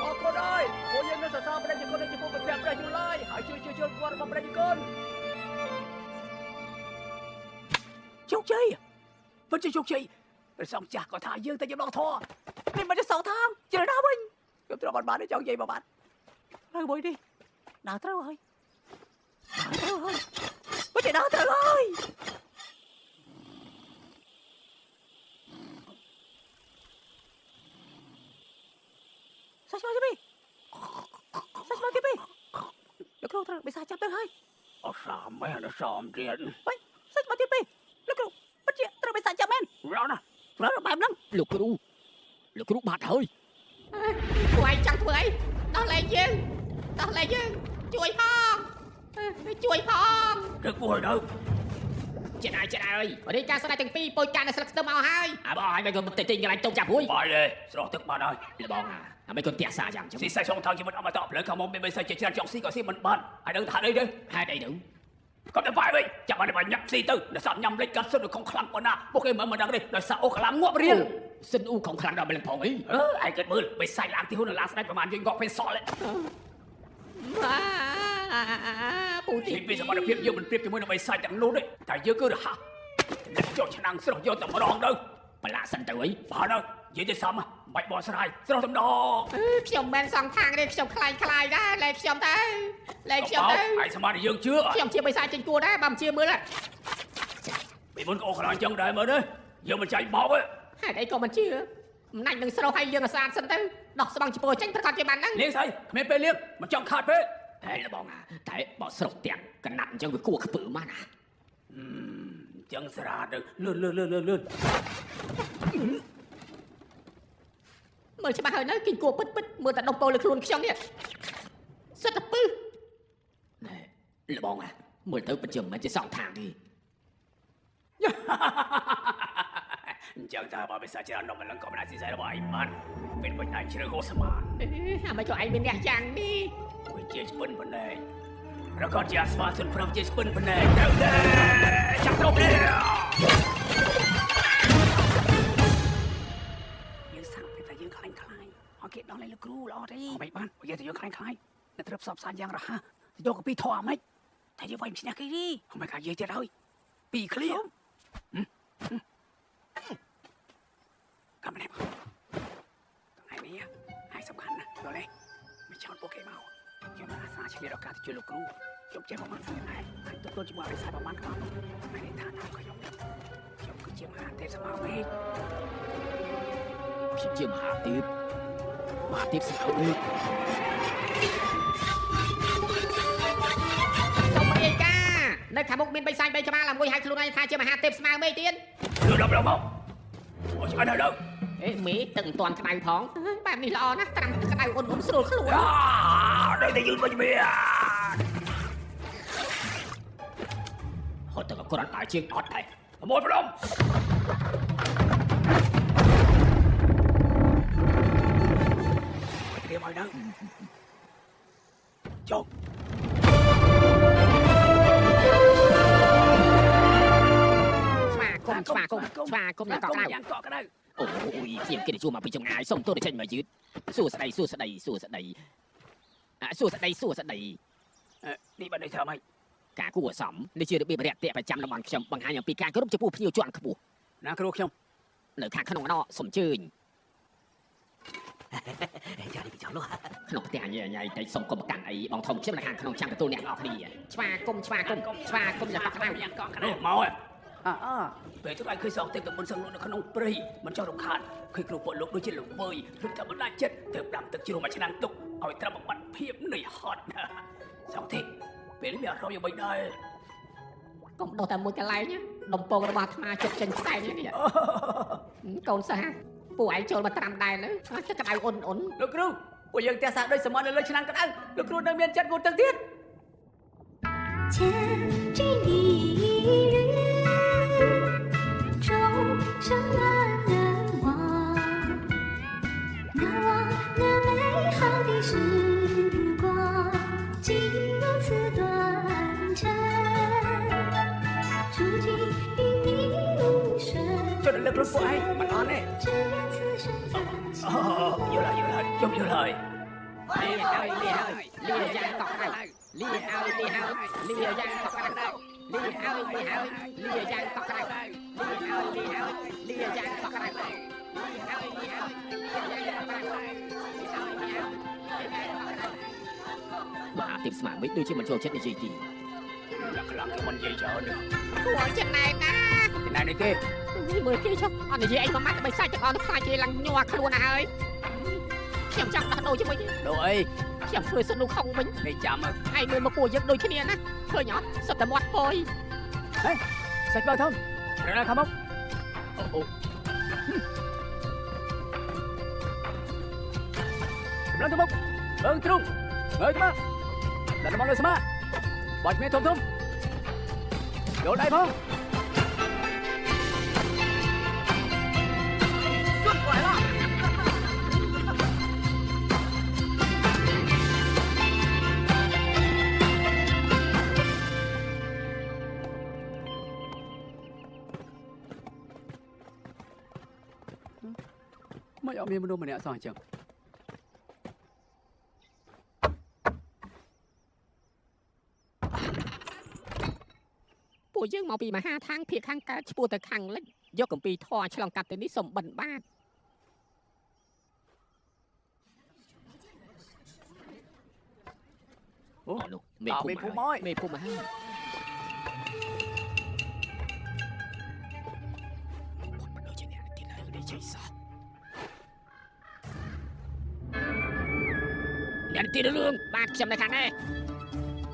អរគុណហើយពួកយើងនឹងសរសើរបដិជគុណនៃចំពោះព្រះព្រះយូឡាយហើយជួយគាត់របស់បដិជគុណជោគជ័យពិតជាជោគជ័យព្រះសង្ឃចាស់ក៏ថាយើងតែយកដងធរនេះមិនជាសងທາງជ្រើណាវិញខ្ញុំត្រូវបានចង់និយាយមកបានហើយមួយនេះដើរត្រូវហើយមិនជាដើរត្រូវហើយសាច់មកទីពីលោកគ្រូត្រូវបិសាចចាប់ទៅហើយអត់សាមមែនសាមទៀតសាច់មកទីពីលោកគ្រូពិតជាត្រូវបិសាចចាប់មែនរត់ណាបែបហ្នឹង លោកគ្រូបាត់ហើយ ពួកឯងចង់ធ្វើអីដោះលែងយើងជួយផង ដឹកពួយទៅ ចេះហើយរីកាស្ដាយទាំងពីរពុយកានៅស្លឹកស្ទឹមមកហើយ អាបងឲ្យមិនក៏ទិញកន្លែងតុកចាប់រួយ បាយទេស្រស់ទឹកបានហើយ លបងអាមិនក៏ផ្ទះសាយ៉ាងចឹង ស៊ីសាច់សងថងជីវិតអមតៈផ្លូវខាងមុំមានបិសាចជាច្រើនចង់ស៊ីក៏ស៊ីមិនបានហើយដឹងថាអីទេ ហេតុអីទៅ គាត់ទៅបាយវិញចាប់បានញ៉ាំស៊ីទៅដល់សាប់ញ៉ាំលេចកាត់សុទ្ធនៅក្នុងខ្លាំងប៉ុណ្ណាពួកគេមិនដឹងទេដោយសារអូខ្លាំងងាប់រៀល សិនអ៊ូของខ្លាំងដល់ម្លឹងផងអី ឯងគិតមើលបិសាចឡើងទីហ៊ុនឡើងស្ដេចប្រហែលយើងងាប់ពេលសល់ ពូទី ពីសមត្ថភាពយើងមិនប្រៀបជាមួយនឹងបិសាចទាំងនោះទេតែយើងគឺរហ័សចុះឆ្នាំងស្រស់យកតែម្ដងទៅ ប្រឡាក់សិនទៅអី បានហើយនិយាយទៅសមបាច់បោះស្រាយស្រស់តែម្ដង ខ្ញុំមិនសងខាងទេខ្ញុំខ្លាយដែរលែងខ្ញុំទៅ ឯងសមត្ថយើងជឿ ខ្ញុំជាបិសាចចេញគួរដែរបើមិនជឿមើល ពីមុនក៏អូខ្លាំងចឹងដែរមើលទេយើងមិនចាញ់បោកទេ ហេតុអីក៏មិនជឿអំណាចនឹងស្រស់ឲ្យយើងស្អាតសិនទៅដោះស្បង់ចំពោះចេញប្រកាសជាបានហ្នឹង លៀងស្អីគ្មានពេលលៀងមិនចង់ខាតពេក ហេលបងតែបោះស្រុកទាំងកណាត់អញ្ចឹងវាគួរខ្ពើមកណា ចឹងស្រាទៅលឿន មើលច្បាស់ហើយនៅគេគួរពិតមើលតែដុំពោលើខ្លួនខ្ញុំនេះសិតតែពឹស ណែលបងមើលទៅពិតជាមិនជាសងខាងទេ ចឹងតើបើបិសាចច្រើននំមិនលឹងក៏មិនអាចស៊ីសែរបស់ឯងបានពេលមិនអាចជ្រើហូសស្មាន អាមិនចូលឯងមានអ្នកយ៉ាងនេះ វាជាស្ពិនប៉ុណ្ណេះប្រកាសជាស្វាសុនប្រំជាស្ពិនប៉ុណ្ណេះត្រូវទេចាប់គ្រប់នេះយើងសាប់តែយើងខ្លាញ់ឲ្យគេដល់ឲ្យលោកគ្រូល្អទេមិនបានបើយើងទៅយើងខ្លាញ់នៅត្រូវផ្សព្វផ្សាយយ៉ាងរហ័សយកកពីធေါ်អាម៉េចតែយើងវាយឈ្នះគេទេមិនកានិយាយទៀតហើយពីឃ្លៀកំណែមកថ្ងៃនេះហើយសំខាន់ណាស់យល់ទេមិនចោលពួកគេមកខ្ញុំអាសាឆ្លៀតឱកាសទៅជួយលោកគ្រូខ្ញុំចេះប្រមាណស្នេហ៍ដែរហើយទទួលជាមួយអរិសាប្រមាណខ្លាំងនោះថ្ងៃនេះថាខ្ញុំគឺជាមហាទេពស្មារតី ខ្ញុំជាមហាទេពស្មារតី សូមរាយការណ៍នៅខាងមុខមាន3សាច់3ច្បាល់មួយឲ្យខ្លួនឯងថាជាមហាទេពស្មារតីទៀត ដល់មកអូឆ្អិនហើយដល់ អេមេទឹកមិនទាន់ក្តៅផងបែបនេះល្អណាស់ត្រាំក្តៅអ៊ុនស្រួលខ្លួន ដល់តែយឺតមកជំរាប ហត់ទៅក៏គ្រាន់តែជាងអត់ដែរ ប្រមូលព្រមត្រៀមឲ្យនៅចុះ ស្វាគមន៍យ៉ាងកក់ក្តៅ យ៉ាងកក់ក្តៅ អូយជាងគេជួមកពីចម្ងាយសុំទោសចេញមកយឺតសួស្ដី នេះបានន័យថាម៉េច ការគួរសមនេះជារបៀបរាក់ទាក់ប្រចាំតំបន់ខ្ញុំបង្ហាញអំពីការគោរពចំពោះភ្ញៀវជាន់ខ្ពស់ ណាគ្រូខ្ញុំ នៅខាងក្នុងនោះសូមជើញ ចានេះពីចំនោះ ក្នុងផ្ទះញ៉ៃតែសុំកុំកាន់អីបងធំខ្ញុំនៅខាងក្នុងចាំទទួលអ្នកនរគ្នា ស្វាគមន៍យ៉ាងកក់ក្តៅ យ៉ាងកក់ក្តៅមកពេលទៅឲ្យឃើញសងទេពតមុនសឹងនៅក្នុងព្រៃមិនចោះរំខានឃើញគ្រូពួកលោកដូចជាលោកវើយឬថាបណ្ដាចិត្តទៅដាំទឹកជ្រោះមួយឆ្នាំទុកឲ្យត្រាប់បំបត្តិភាពនៃហត់សងទេពេលនេះមានអារម្មណ៍យ៉ាងមិនដែរ កុំដោះតែមួយកន្លែងដំពងរបស់អាត្មាជិតចេញខ្សែនេះកូនសាពួកឯងចូលមកត្រាំដែរទៅទឹកក្តៅអ៊ុន លោកគ្រូពួកយើងផ្ទះសាដូចសមនៅលើឆ្នាំក្តៅលោកគ្រូនៅមានចិត្តងូតទឹកទៀត 千钧一日，钟声难忘，难忘那美好的时光，竟如此短暂，触及于你露水， ចុះលើកលោកពួកឯងមិនអន់ទេ 只愿此生再相 យល់ហើយខ្ញុំយល់ហើយ លាយ៉ាងកក់ក្តៅលាយ៉ាងកក់ក្តៅលាយ៉ាងកក់ក្តៅ មហាទេពស្មារតីដូចជាមិនចូលចិត្តនិយាយទី អ្នកខ្លាំងគេមិននិយាយច្រើនទេ គួរចិត្តណែណា ទីណែនេះទេ មើលគេចុះអត់និយាយអីមួយម៉ាត់ដើម្បីសាច់ទាំងអស់ទៅខ្លាចគេឡើងញ័រខ្លួនណាហើយខ្ញុំចង់ដោះដូរជាមួយ ដូរអី ខ្ញុំធ្វើសិននោះខំវិញ នេះចាំមើល ឯងមើលមកពួកយើងដូចគ្នាណាឃើញអត់សុទ្ធតែមាត់ពយ សាច់បើធំរណាខាងមកអូឡើងទៅមកបើងទ្រុងមើលទៅមកដល់មកលើស្មាបាច់មានធំយកដៃផងជន់គាត់ឡោះ មិនអត់មានមនុស្សម្នាក់សោះអញ្ចឹង ពួកយើងមកពីមហាឋានភាគខាងកើតឈ្មោះទៅខាងលិចយកកំពីធေါ်ឆ្លងកាត់ទៅនេះសុំបិណ្ឌបាត អូនោះមេភូមិហើយមិនដូចជាអ្នកទីលើនេះជ័យសោះអ្នកទីរឿងបាទខ្ញុំនៅខាងនេះ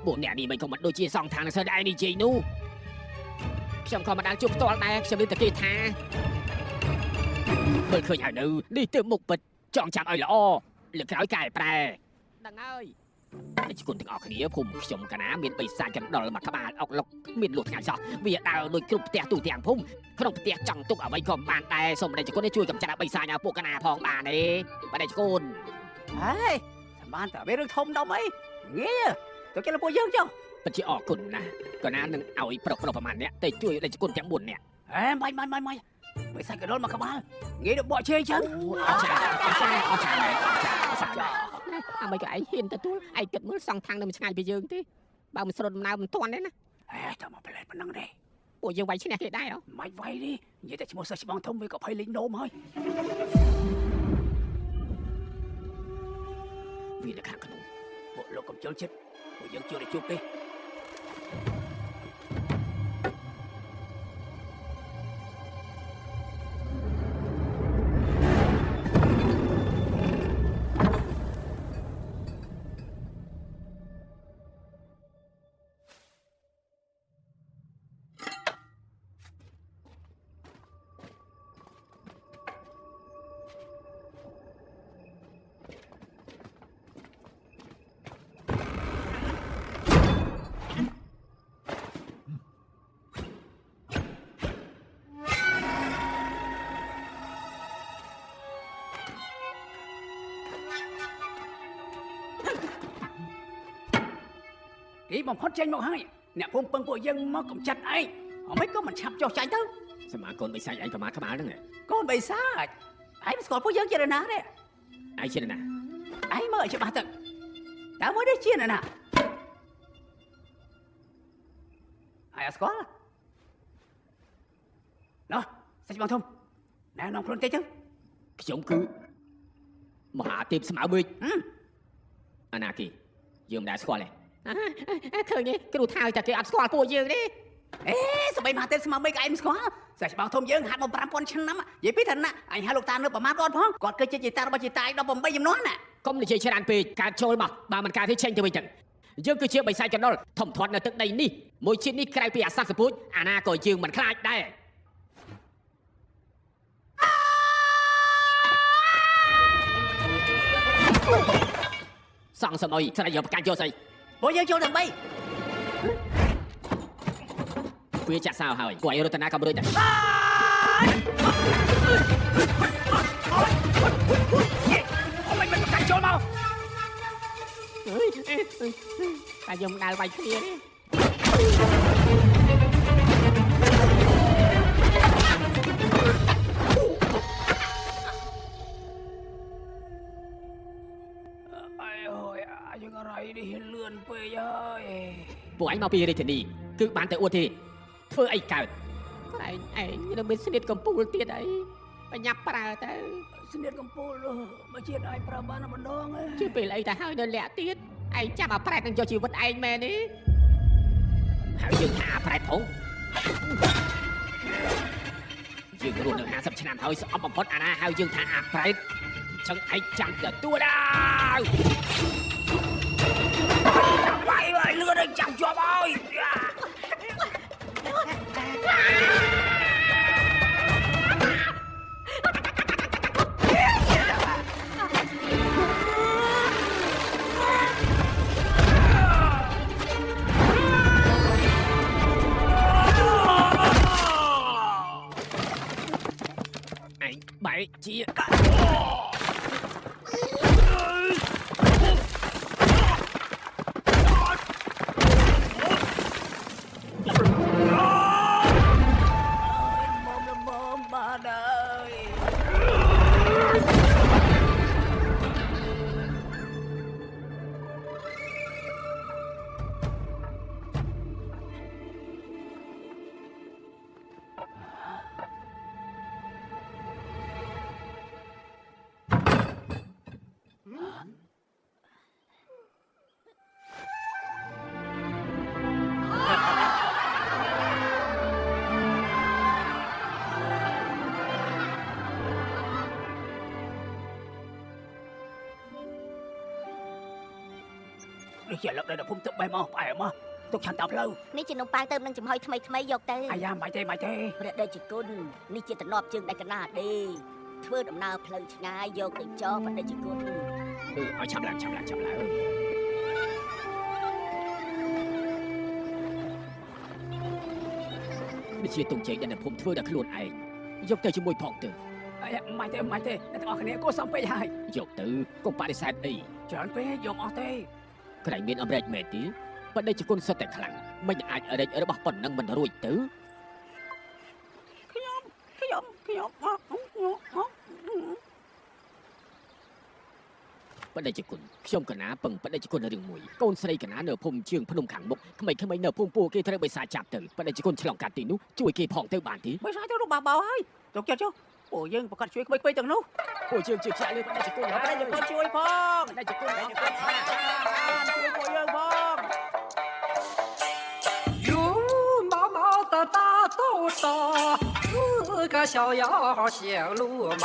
ពួកអ្នកនេះមិនក៏មិនដូចជាសងខាងនឹងសិនឯងនេះជ័យនោះខ្ញុំក៏មិនដឹងជួបផ្ទាល់ដែរខ្ញុំមានតែគេថាមើលឃើញហើយនៅនេះទើបមុខពិតចង់ចាំឲ្យល្អលើក្រោយកែប្រែដឹងហើយ តែជគុណទាំងអស់គ្នាភូមិខ្ញុំកណាមានបិសាចកណ្ដុរមកក្បាលអុកលុកមានលុះថ្ងៃសោះវាដើរដូចគ្រប់ផ្ទះទូទាំងភូមិក្នុងផ្ទះចង់ទុកអ្វីក៏មិនបានដែរសូមតែជគុណជួយកំចាត់បិសាចឲ្យពួកកណាផងបានទេបាទជគុណ ហើយសម្បានតែវារឿងធំដុំអីងាយទៅគេលពួកយើងចុះ ពិតជាអរគុណណាស់កណានឹងឲ្យប្រុសប្រមាណអ្នកទៅជួយតែជគុណទាំង4នាក់ អេមិនមិនសាច់កដុលមកក្បាលងាយទៅបកជើងចឹង អរចាអរចាអរចាសាចា អ្វីក៏ឯងហ៊ានទទួលឯងគិតមើលសងខាងនៅមិនឆ្ងាយពីយើងទេបើមិនស្រុតដំណើរមិនតាន់ទេណា អេតែមកផ្លែប៉ុណ្ណឹងទេ ពួកយើងវាយឈ្នះគេដែរហ៎ មិនវាយនេះនិយាយតែឈ្មោះសិស្សច្បងធំវាក៏ភ័យលេងនោមហើយ វានៅខាងក្នុង ពួកលោកកំជិលចិត្តពួកយើងជួយតែជួបទេ នេះបំផុតចេញមកហើយអ្នកភូមិពឹងពួកយើងមកកំចាត់ឯងអ្វីក៏មិនឆាប់ចុះចាញ់ទៅ សមាកូនបិសាចឯងប្រមាថក្បាលហ្នឹង កូនបិសាចឯងមិនស្គាល់ពួកយើងជានរណាទេ ឯងជាណា ឯងមើលឲ្យច្បាស់ទៅតើមើលនេះជានរណាឯងស្គាល់ណោះសាច់បងធំណែនាំខ្លួនតិចទៅ ខ្ញុំគឺមហាទេពស្មៅមេឃអាណាគីយើងមិនដែលស្គាល់ទេ ឃើញទេគ្រូថើតែគេអត់ស្គាល់ពួកយើងទេ អេស្បីមហាទេពស្មាមេឃឯងមិនស្គាល់សាច់បងធំយើងហាត់មក5000ឆ្នាំនិយាយពីឋានៈអញហៅលោកតានៅប្រមាណគាត់ផងគាត់គឺជាចេតារបស់ចេតា18ចំនួនណា កុំនិយាយច្រើនពេកកើតចូលមកបើមិនកើតទេចេញទៅវិញចឹងយើងគឺជាបិសាចកណ្ដុរធំធាត់នៅទឹកដីនេះមួយជាតិនេះក្រៅពីអាសត្វសពូចអាណាក៏យើងមិនខ្លាចដែរសងសមអីស្រីយកប្រកាច់យកស្អី ពួកយើងចូលទាំង3 វាចាក់សោហើយពួកឯងរតនាក៏មិនរួចដែរ មិនប្រកាច់ចូលមក តែយើងមិនដែលវាយគ្នាទេ អើយយើងអរៃនេះលឿនពេកហើយ ពួកឯងមកពីរាជធានីគឺបានតែអួតទេធ្វើអីកើត តែឯងនៅមានស្នៀតកំពូលទៀតអីបញ្ញាប់ប្រើទៅ ស្នៀតកំពូលមកជាតិឲ្យប្រើបានម្ដង ជឿពេលអីទៅហើយនៅលាក់ទៀតឯងចាំអាប្រែតនឹងយកជីវិតឯងមែនទេ ហើយយើងថាប្រែតផងយើងរស់នៅ50ឆ្នាំហើយស្អប់បំផុតអាណាហៅយើងថាអាប្រែតអញ្ចឹងឯងចាំទទួលដែរ វាយលឿនឲ្យចាំជាប់ហើយ ឯងបែកជា បានហើយ នេះជាលោកដែលភូមិទឹកបែមកបែមកទុកឆាន់តាមផ្លូវ នេះជានំប៉័ងទៅនឹងចំហុយថ្មីយកទៅ អាយ៉ាមិនទេព្រះដេចគុណនេះជាតំណប់ជើងដាច់កណាដេធ្វើដំណើរផ្លូវឆ្ងាយយកទៅចោព្រះដេចគុណ ឲ្យឆាប់ឡើង ជាទងជ័យដែលអ្នកភូមិធ្វើដល់ខ្លួនឯងយកទៅជាមួយផងទៅ អីមិនទេអ្នកទាំងអស់គ្នាគួរសំពេចហើយ យកទៅកុំបដិសេធអី ច្រើនពេកយកអស់ទេ ក្រែងមានអំរែកមែនទេបដិជគុណសុទ្ធតែខ្លាំងមិនអាចរែករបស់ប៉ុណ្ណឹងមិនរួចទៅ ខ្ញុំ បដិជគុណខ្ញុំកណាពឹងបដិជគុណរឿងមួយកូនស្រីកណានៅភូមិជើងភ្នំខាងមុខក្មេងៗនៅភូមិពូគេត្រូវបិសាចចាប់ទៅបដិជគុណឆ្លងកាត់ទីនោះជួយគេផងទៅបានទេ បើស្អីទៅនោះបោហើយចុកចិត្តចុះពួកយើងប្រកាសជួយក្មេងៗទាំងនោះ ពួកជើងជឿជាក់លើបដិជគុណ ហើយយើងជួយផង បដិជគុណ ជួយពួកយើងផង 有毛毛的大豆沙，四个小羊像路马，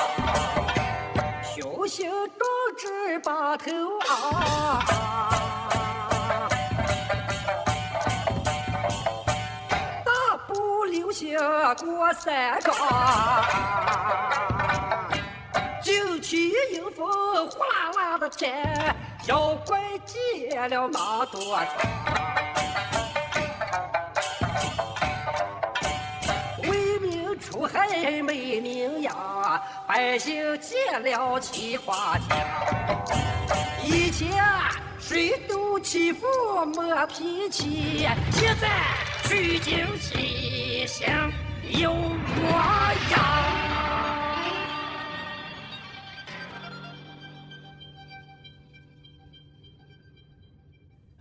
小小壮志把头昂。大步留下过山岗，九曲迎风呼啦啦的天，妖怪见了马多长。出海没名呀，百姓见了齐花家。以前谁都欺负没脾气，现在虚惊气象有模样。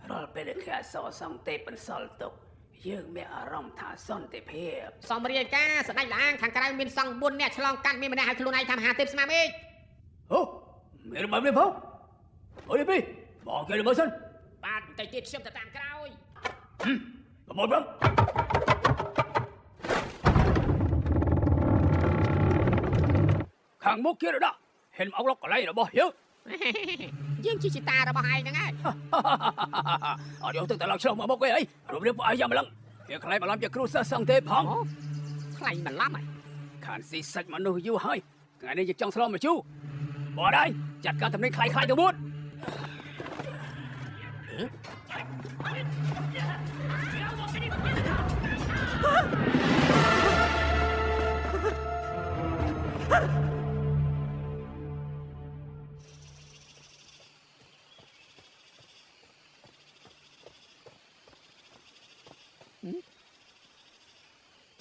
រាល់ពេលដែលគេអសរសង្ទេបន្សល់ទុកយើងមានអារម្មណ៍ថាសន្តិភាព សំរាយការស្ដេចលាងខាងក្រៅមានសង្ឃ4នាក់ឆ្លងកាត់មានម្នាក់ឲ្យខ្លួនឯងថាមហាទេពស្មាមេឃ អូមានរបបនេះផងអូនេះពីបងគេមើលសិន បាទបន្តិចទៀតខ្ញុំទៅតាមក្រោយ ប្រមូលបងខាងមុខគេរដាក់ហ៊ានមកអុកឡុកកន្លែងរបស់យើង យើងជាតារបស់ឯងហ្នឹងហើយ អត់យកទឹកតែឡើងឆ្លងមកមុខគេអីរួមរៀបពួកឯងយ៉ាងម្លឹងវាខ្លាចបន្លំជាគ្រូសិស្សសង្ឃទេផង ខ្លាញ់បន្លំហើយ ខានស៊ីសាច់មនុស្សយូរហើយថ្ងៃនេះយើងចង់ឆ្លងមកជូបអត់ហើយចាត់ការតំណែងខ្លាយទៅមុន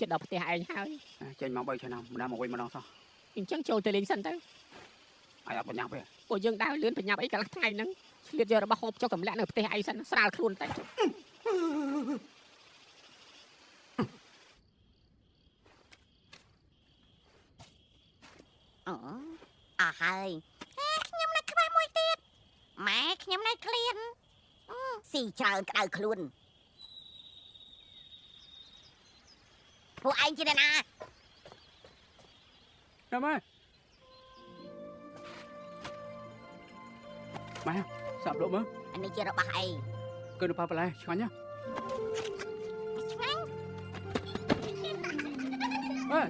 ចិត្តដល់ផ្ទះឯងហើយ ចេញមក3ឆ្នាំម្ដងមកវិញម្ដងសោះ អញ្ចឹងចូលទៅលេងសិនទៅ ហើយអត់បញ្ញាប់ទេ ពួកយើងដើរលឿនបញ្ញាប់អីកន្លះថ្ងៃហ្នឹងឆ្លៀតយករបស់ហូបចុកកម្លាក់នៅផ្ទះឯងសិនស្រាលខ្លួនតែ អស់ហើយខ្ញុំនៅខ្វះមួយទៀតម៉ែខ្ញុំនៅឃ្លានស៊ីច្រើនក្តៅខ្លួនពួកឯងជាអ្នកណា ណាម៉ែសាប់លោកមើល អានេះជារបស់អី គឺនៅប៉ាបន្លែឆ្ងាញ់ណា ឆ្ងាញ់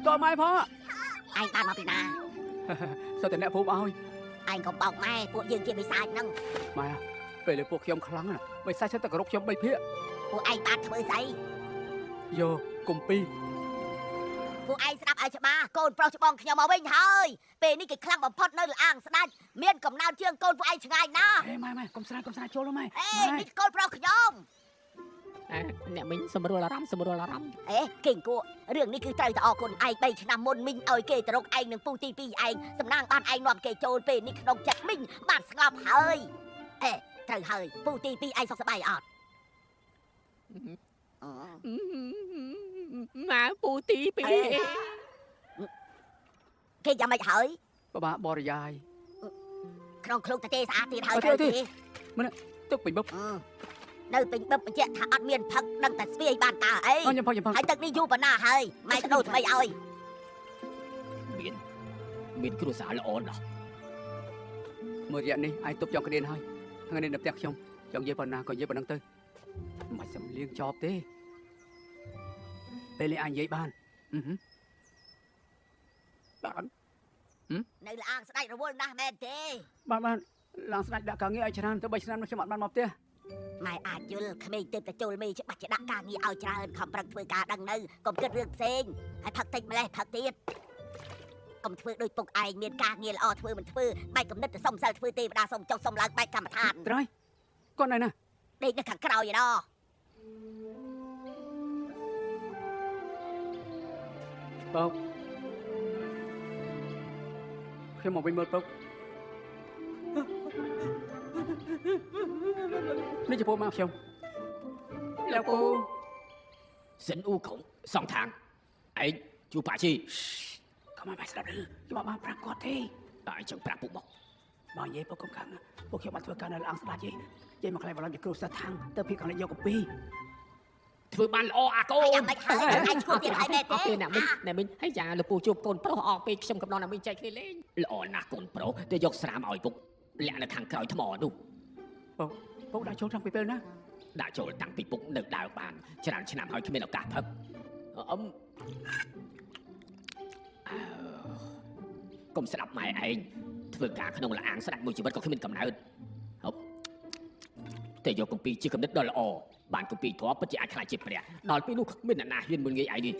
តើម៉ែផង ឯងបានមកពីណា សិតតែអ្នកភូមិឲ្យ ឯងកុំបោកម៉ែពួកយើងជាបិសាចហ្នឹង ម៉ែពេលដែលពួកខ្ញុំខ្លាំងណាស់មិនសាច់សិតតែគោរពខ្ញុំ3ភាគ ពួកឯងបានធ្វើស្អី យកគម្ពីរ ពួកឯងស្ដាប់ឲ្យច្បាស់កូនប្រុសច្បងខ្ញុំមកវិញហើយពេលនេះគេខ្លាំងបំផុតនៅលាងស្ដាច់មានកំណើតជាងកូនពួកឯងឆ្ងាយណាស់ ហេម៉ែកុំស្រាចូលម៉ែ អេនេះកូនប្រុសខ្ញុំ អ្នកមិញសម្រួលអារម្មណ៍ អេគិងគួរឿងនេះគឺត្រូវតែអរគុណឯង3ឆ្នាំមុនមីងឲ្យគេទៅរកឯងនឹងពូទី2ឯងសំណាងបានឯងនាំគេចូលពេលនេះក្នុងចិត្តមីងបានស្ងប់ហើយអេត្រូវហើយពូទី2ឯងសុខសប្បាយអត់ ម៉ែពូទី2 គេយ៉ាងម៉េចហើយ បបាបរិយាយ ក្នុងឃ្លោកតាទេស្អាតទៀតហើយ ទឹកពេញបប នៅពេញបឹបបញ្ជាក់ថាអត់មានផឹកដឹងតែស្វាយបានតាអី ខ្ញុំផឹក ហើយទឹកនេះយូរប៉ុណ្ណាហើយម៉ែទៅដូរថ្មីឲ្យ មានគ្រួសារល្អណាស់ មើលរយៈនេះឯងទប់ចង់ក្តៀនហើយថ្ងៃនេះនៅផ្ទះខ្ញុំចង់និយាយប៉ុណ្ណាក៏និយាយប៉ុណ្ណឹងទៅមិនសំលៀងចប់ទេពេលនេះឯងនិយាយបានបាន នៅលាងស្ដាច់រវល់ណាស់មែនទេ បានឡើងស្ដាច់ដាក់ការងារឲ្យច្រើនទៅ3ឆ្នាំខ្ញុំអត់បានមកផ្ទះ ម៉ែអាចយល់ក្មេងទើបតែចូលមេច្បាស់ជាដាក់ការងារឲ្យច្រើនខំប្រឹងធ្វើការដឹងនៅកុំគិតរឿងផ្សេងហើយផឹកតិចម្លេះផឹកទៀតកុំធ្វើដូចពុកឯងមានការងារល្អធ្វើមិនធ្វើបែកកំណត់ទៅសុំសិលធ្វើទេវតាសុំចុះសុំឡើងបែកកម្មដ្ឋាន Trời ơi, con này nè. ដេកនៅខាងក្រោយឯណោះ Bốc. Khi mà bên mơ bốc. Nó chỉ bố mau không? Leo cô. Dẫn u khổng song thang ấy chú bà chi Không ai sẽ được. Chú bà mang bạc quạt đi. tại chẳng bạc bụng mọc Bao nhiêu bốc công khẳng. Bốc khi mà thưa cả này là ăn sạch gì. Vậy mà lại vào làm việc cứu sát thang. Tớ phía còn lại vô cục bi.ធ្វើបានល្អអាកូន យ៉ាងម៉េចហើយអញឈួតទៀតហើយមែនទេ អត់ទេណាមិញហើយចាលោកពូជួបកូនប្រុសអស់ពេលខ្ញុំកំដរណាមិញចែកគ្នាលេងល្អណាស់កូនប្រុសទៅយកស្រាមឲ្យពុកលាក់នៅខាងក្រោយថ្មនោះ Bốc. Bốc đã trốn trong cái bên đó. ដាក់ចូលតាំងពីពុកនៅដើរបានច្រើនឆ្នាំហើយគ្មានឱកាសផឹកកុំស្ដាប់ម៉ែឯងធ្វើការក្នុងលាងស្ដាច់មួយជីវិតក៏គ្មានកំណើតហូបតែយកគម្ពីរជាគំនិតដ៏ល្អបានគម្ពីរធម៌ពិតជាអាចខ្លាចជាព្រះដល់ពេលនោះគ្មានអ្នកណាហ៊ានមុនងាយឯងនេះ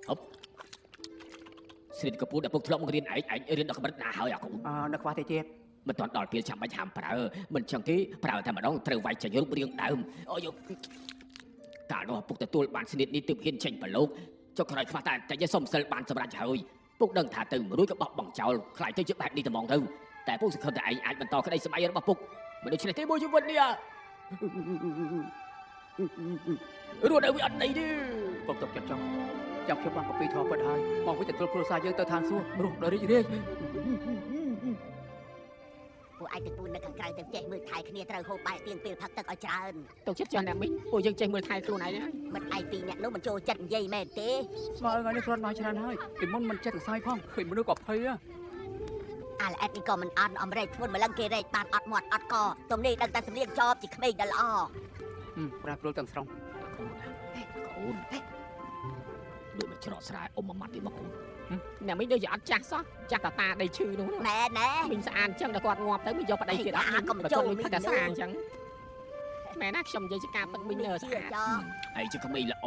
ហូបស្រីកពូដែលពុកធ្លាប់មករៀនឯងរៀនដល់កម្រិតណាហើយអាកូន Nó khóa thế chết. មិនទាន់ដល់ពេលចាំបាច់ហាមប្រើមិនចឹងទេប្រើតែម្ដងត្រូវវាយចាញ់រូបរាងដើមអូយកាលនោះពុកទទួលបានស្និតនេះទើបហ៊ានចេញប្រឡូកចុះក្រោយខ្វះតែយសុំសិលបានសម្រាប់ហើយពុកដឹងថាទៅរួចក៏បោះបង់ចោលខ្លាចទៅជាបែបនេះតែហ្មងទៅតែពុកសង្ឃឹមតែឯងអាចបន្តក្តីសម័យរបស់ពុកមិនដូច្នេះទេមួយជីវិតនេះរស់នៅវាអត់ន័យទេ Bốc tục chặt trong. Trong khi bằng copy thọ bật hai. Mong với tụi tôi xa dương tơ than xua. Rụt đời đi gì đi. ពួកឯងទាំងពួននៅខាងក្រៅទាំងចេះមើលថែគ្នាត្រូវហូបបាយទៀងពេលផឹកទឹកឲ្យច្រើន ទៅចិត្តចាស់អ្នកមិញពួកយើងចេះមើលថែខ្លួនឯងហើយ មិនឯងពីរអ្នកនោះមិនចូលចិត្តនិយាយមែនទេ Mà ơi, này con nói cho nó hơi. Thì muốn mình chết được sai phong. Khởi muốn được cọp hơi á. អាឡែតនេះក៏មិនអន់អំរែកធ្ងន់ម្លឹងគេរែកបានអត់មាត់អត់កទំនេះដឹងតែសម្លៀកចប់ជាក្មេងដែលល្អ Ra pro tầng xong. កូនដូចមកច្រកស្រែអ៊ំមួយម៉ាត់ទេមកកូន អ្នកមិញដូចជាអត់ចាស់សោះចាស់តាតាដីឈឺនោះ ណែណែ មិញស្អាតអញ្ចឹងដល់គាត់ងាប់ទៅមិញយកប្តីទៀតអត់ កុំចូល មិញតែស្អាតអញ្ចឹងមែនណាខ្ញុំនិយាយជាការពិតមិញលើស្អាត ចោ ឯងជាក្មេងល្អ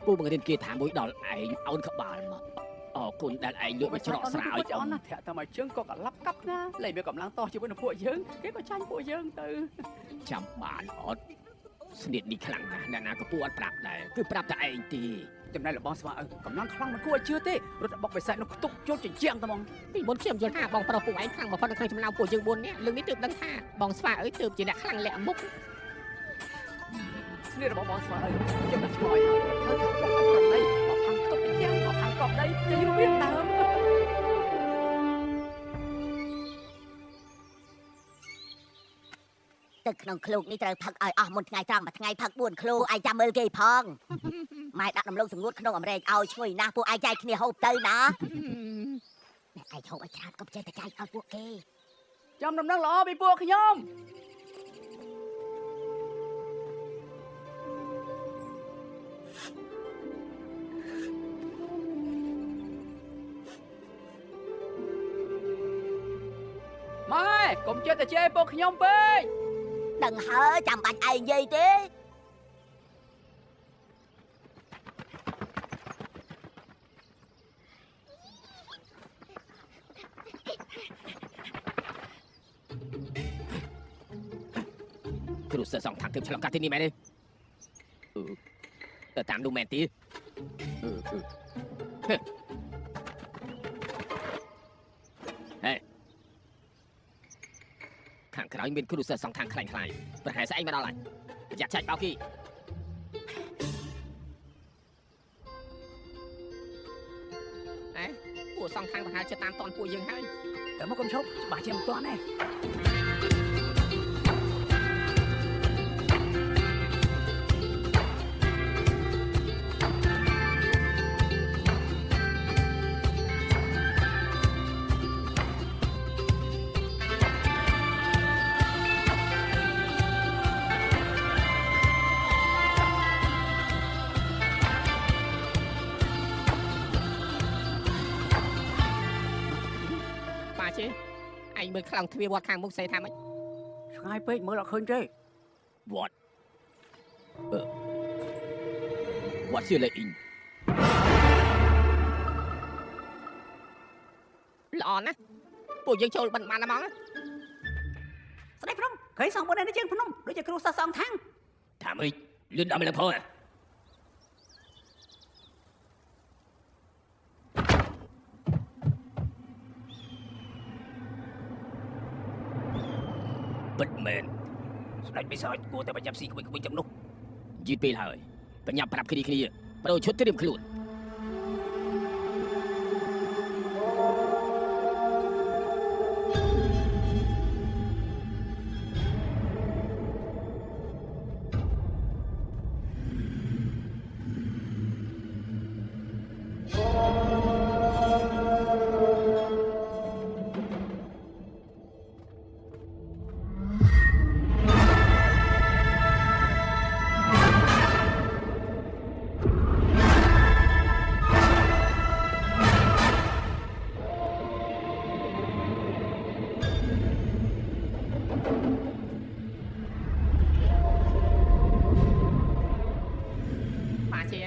ពូបង្រៀនគេថាមួយដល់ឯងអោនក្បាលមកអរគុណដែលឯងលើកមកច្រកស្រែឲ្យអ៊ំ Nó thẻ tao mà chương có cả lắp cắp nha. Lấy việc cầm láng to chỉ với nó phụ dương. Cái có tranh phụ dương từ. ចាំបានអត់ស្និតនេះខ្លាំងណាស់អ្នកណាក៏ពូអត់ប្រាប់ដែរគឺប្រាប់តែឯងទេ Chầm này là bóng sao cầm láng khăn mà cua chưa thế. Rồi bọc phải xài nó tục chốt chỉ chiang tao mong. ពីមុនខ្ញុំយល់ថាបងប្រុសពួកឯងខ្លាំងបំផុតនៅក្នុងចំណោមពួកយើង4នាក់លើកនេះទើបដឹងថាបងស្វាអើយទើបជាអ្នកខ្លាំងលាក់មុខ Này là bóng sao chầm là chọi hơi. Hơi thằng bọc ăn cầm đây. Bọc thằng tục chỉ chiang. Bọc thằng cọp đây. Chứ không biết nào. ទឹកក្នុងឃ្លោកនេះត្រូវផឹកឲ្យអស់មុនថ្ងៃត្រង់មួយថ្ងៃផឹក4ឃ្លោកឯងចាំមើលគេផងម៉ែដាក់ដំឡូងសង្ងួតក្នុងអំរែកឲ្យឈ្ងុយណាស់ពួកឯងចែកគ្នាហូបទៅណាអ្នកឯងហូបឲ្យច្រើនកុំចេះតែចែកឲ្យពួកគេ Chầm nằm đang lọ bị buộc kì nhôm. Mai, cũng chết là chê buộc kì nhôm bê. ដឹងហើយចាំបាច់ឯងនិយាយទេ គ្រូសិស្សសងខាងទើបឆ្លងកាត់ទីនេះមែនទេទៅតាមនោះមែនទេហេខាងក្រោយមានគ្រូសិស្សសងខាងខ្លាញ់ខ្លាយប្រហែលស្អីមកដល់ហើយប្រយ័ត្នចាច់បោកគីពួកសងខាងប្រហែលជាតាមតនពួកយើងហើយ Cảm ơn con chốc, bà chém toàn này. Bà chứ anh mới khlang thuê bọt hàng mục xây tham ấy Hai pê mới là khơi trê. វត្តវត្តជាលេអ៊ីង ល្អណាស់ពួកយើងចូលបិណ្ឌបាតហ្មង ស្ដេចភ្នំឃើញសងមុននៅជើងភ្នំដូចជាគ្រូសាស្ត្រសងខាង ថាម៉េចលឿនដល់មិនផងពិតមែន ស្ដេចបិសាចគួរតែប្រញាប់ស៊ីក្មួយៗទាំងនោះ យឺតពេលហើយបញ្ញាប់ប្រាប់គ្នាបដូរឈុតត្រៀមខ្លួន បាទជា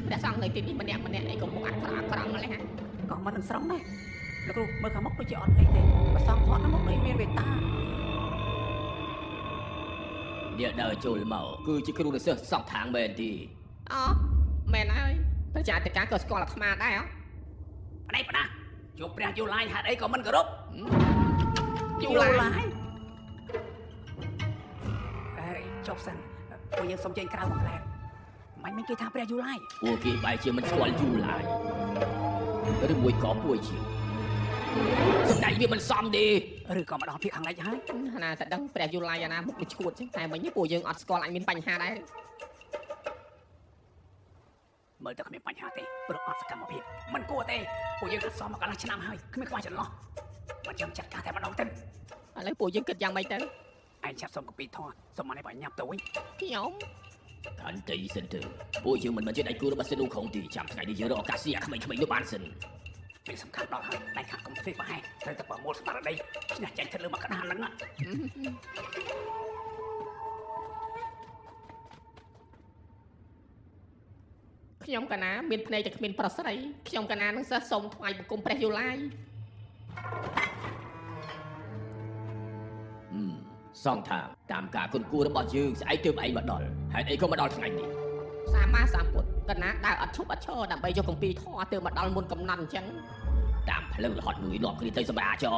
ព្រះសង្ឃនៅទីនេះម្នាក់អីក៏ពុកអាក់ក្រង់ម្លេះហ่ะ ក៏មិននឹងស្រង់ដែរលោកគ្រូមើលខាងមុខដូចជាអត់អីទេប្រសងធាត់នៅមុខដូចមានវេតា អ្នកដើរចូលមកគឺជាគ្រូនិស្សិតសងខាងមែនទី អូមែនហើយប្រជាអតិកាក៏ស្គាល់អាត្មាដែរហ៎ ប្នេះណាជួបព្រះយូឡាយហេតុអីក៏មិនគោរព យូឡាយ អេចប់សិនពួកយើងសុំចេញក្រៅមកផ្លែមិនគេថាព្រះយូឡាយ ពួកគេបែរជាមិនស្គាល់យូឡើយឬមួយក៏ពួយជាសម្ដែងវាមិនសមទេ ឬក៏មកដល់ភាគខាងលិចហើយ ណាតែដឹងព្រះយូឡាយអាណាមុខដូចឈួតចឹងតែមិញពួកយើងអត់ស្គាល់អាចមានបញ្ហាដែរ មើលទៅគ្មានបញ្ហាទេព្រោះអត់សកម្មភាពមិនគួរទេពួកយើងអត់សមមកកន្លះឆ្នាំហើយគ្មានខ្វះចន្លោះមិនចាំចាត់ការតែម្ដងទៅ ឥឡូវពួកយើងគិតយ៉ាងម៉េចទៅ ឯងចាប់សុំកពីធေါ်សុំមកនេះបើញ៉ាប់ទៅវិញ ខ្ញុំ ខន្តីសិនទៅពួកយើងមិនមែនជាដៃគូរបស់សិននោះខុងទីចាំថ្ងៃនេះយើងរកឱកាសស៊ីអាក្មេងៗនោះបានសិន ពេលសំខាន់ដល់ហើយដៃខាត់កុំធ្វើប្រហែលត្រូវតែប្រមូលស្មារតីឈ្នះចាញ់ទៅលើមកក្តារហ្នឹង ខ្ញុំកណាមានភ្នែកតែគ្មានប្រស្រីខ្ញុំកណានឹងសិស្សសូមថ្វាយបង្គំព្រះយូឡាយ សងថាតាមការគុណគួររបស់យើងស្អែកទើបឯងមកដល់ហេតុអីក៏មកដល់ថ្ងៃនេះ សម្មាសម្ពុទ្ធកណាដើរអត់ឈប់អត់ឈរដើម្បីយកកម្ពីធម៌ទើបមកដល់មុនកំណត់អញ្ចឹង តាមផ្លូវរហត់មួយនាំគ្នាទៅសម្រាប់ចោ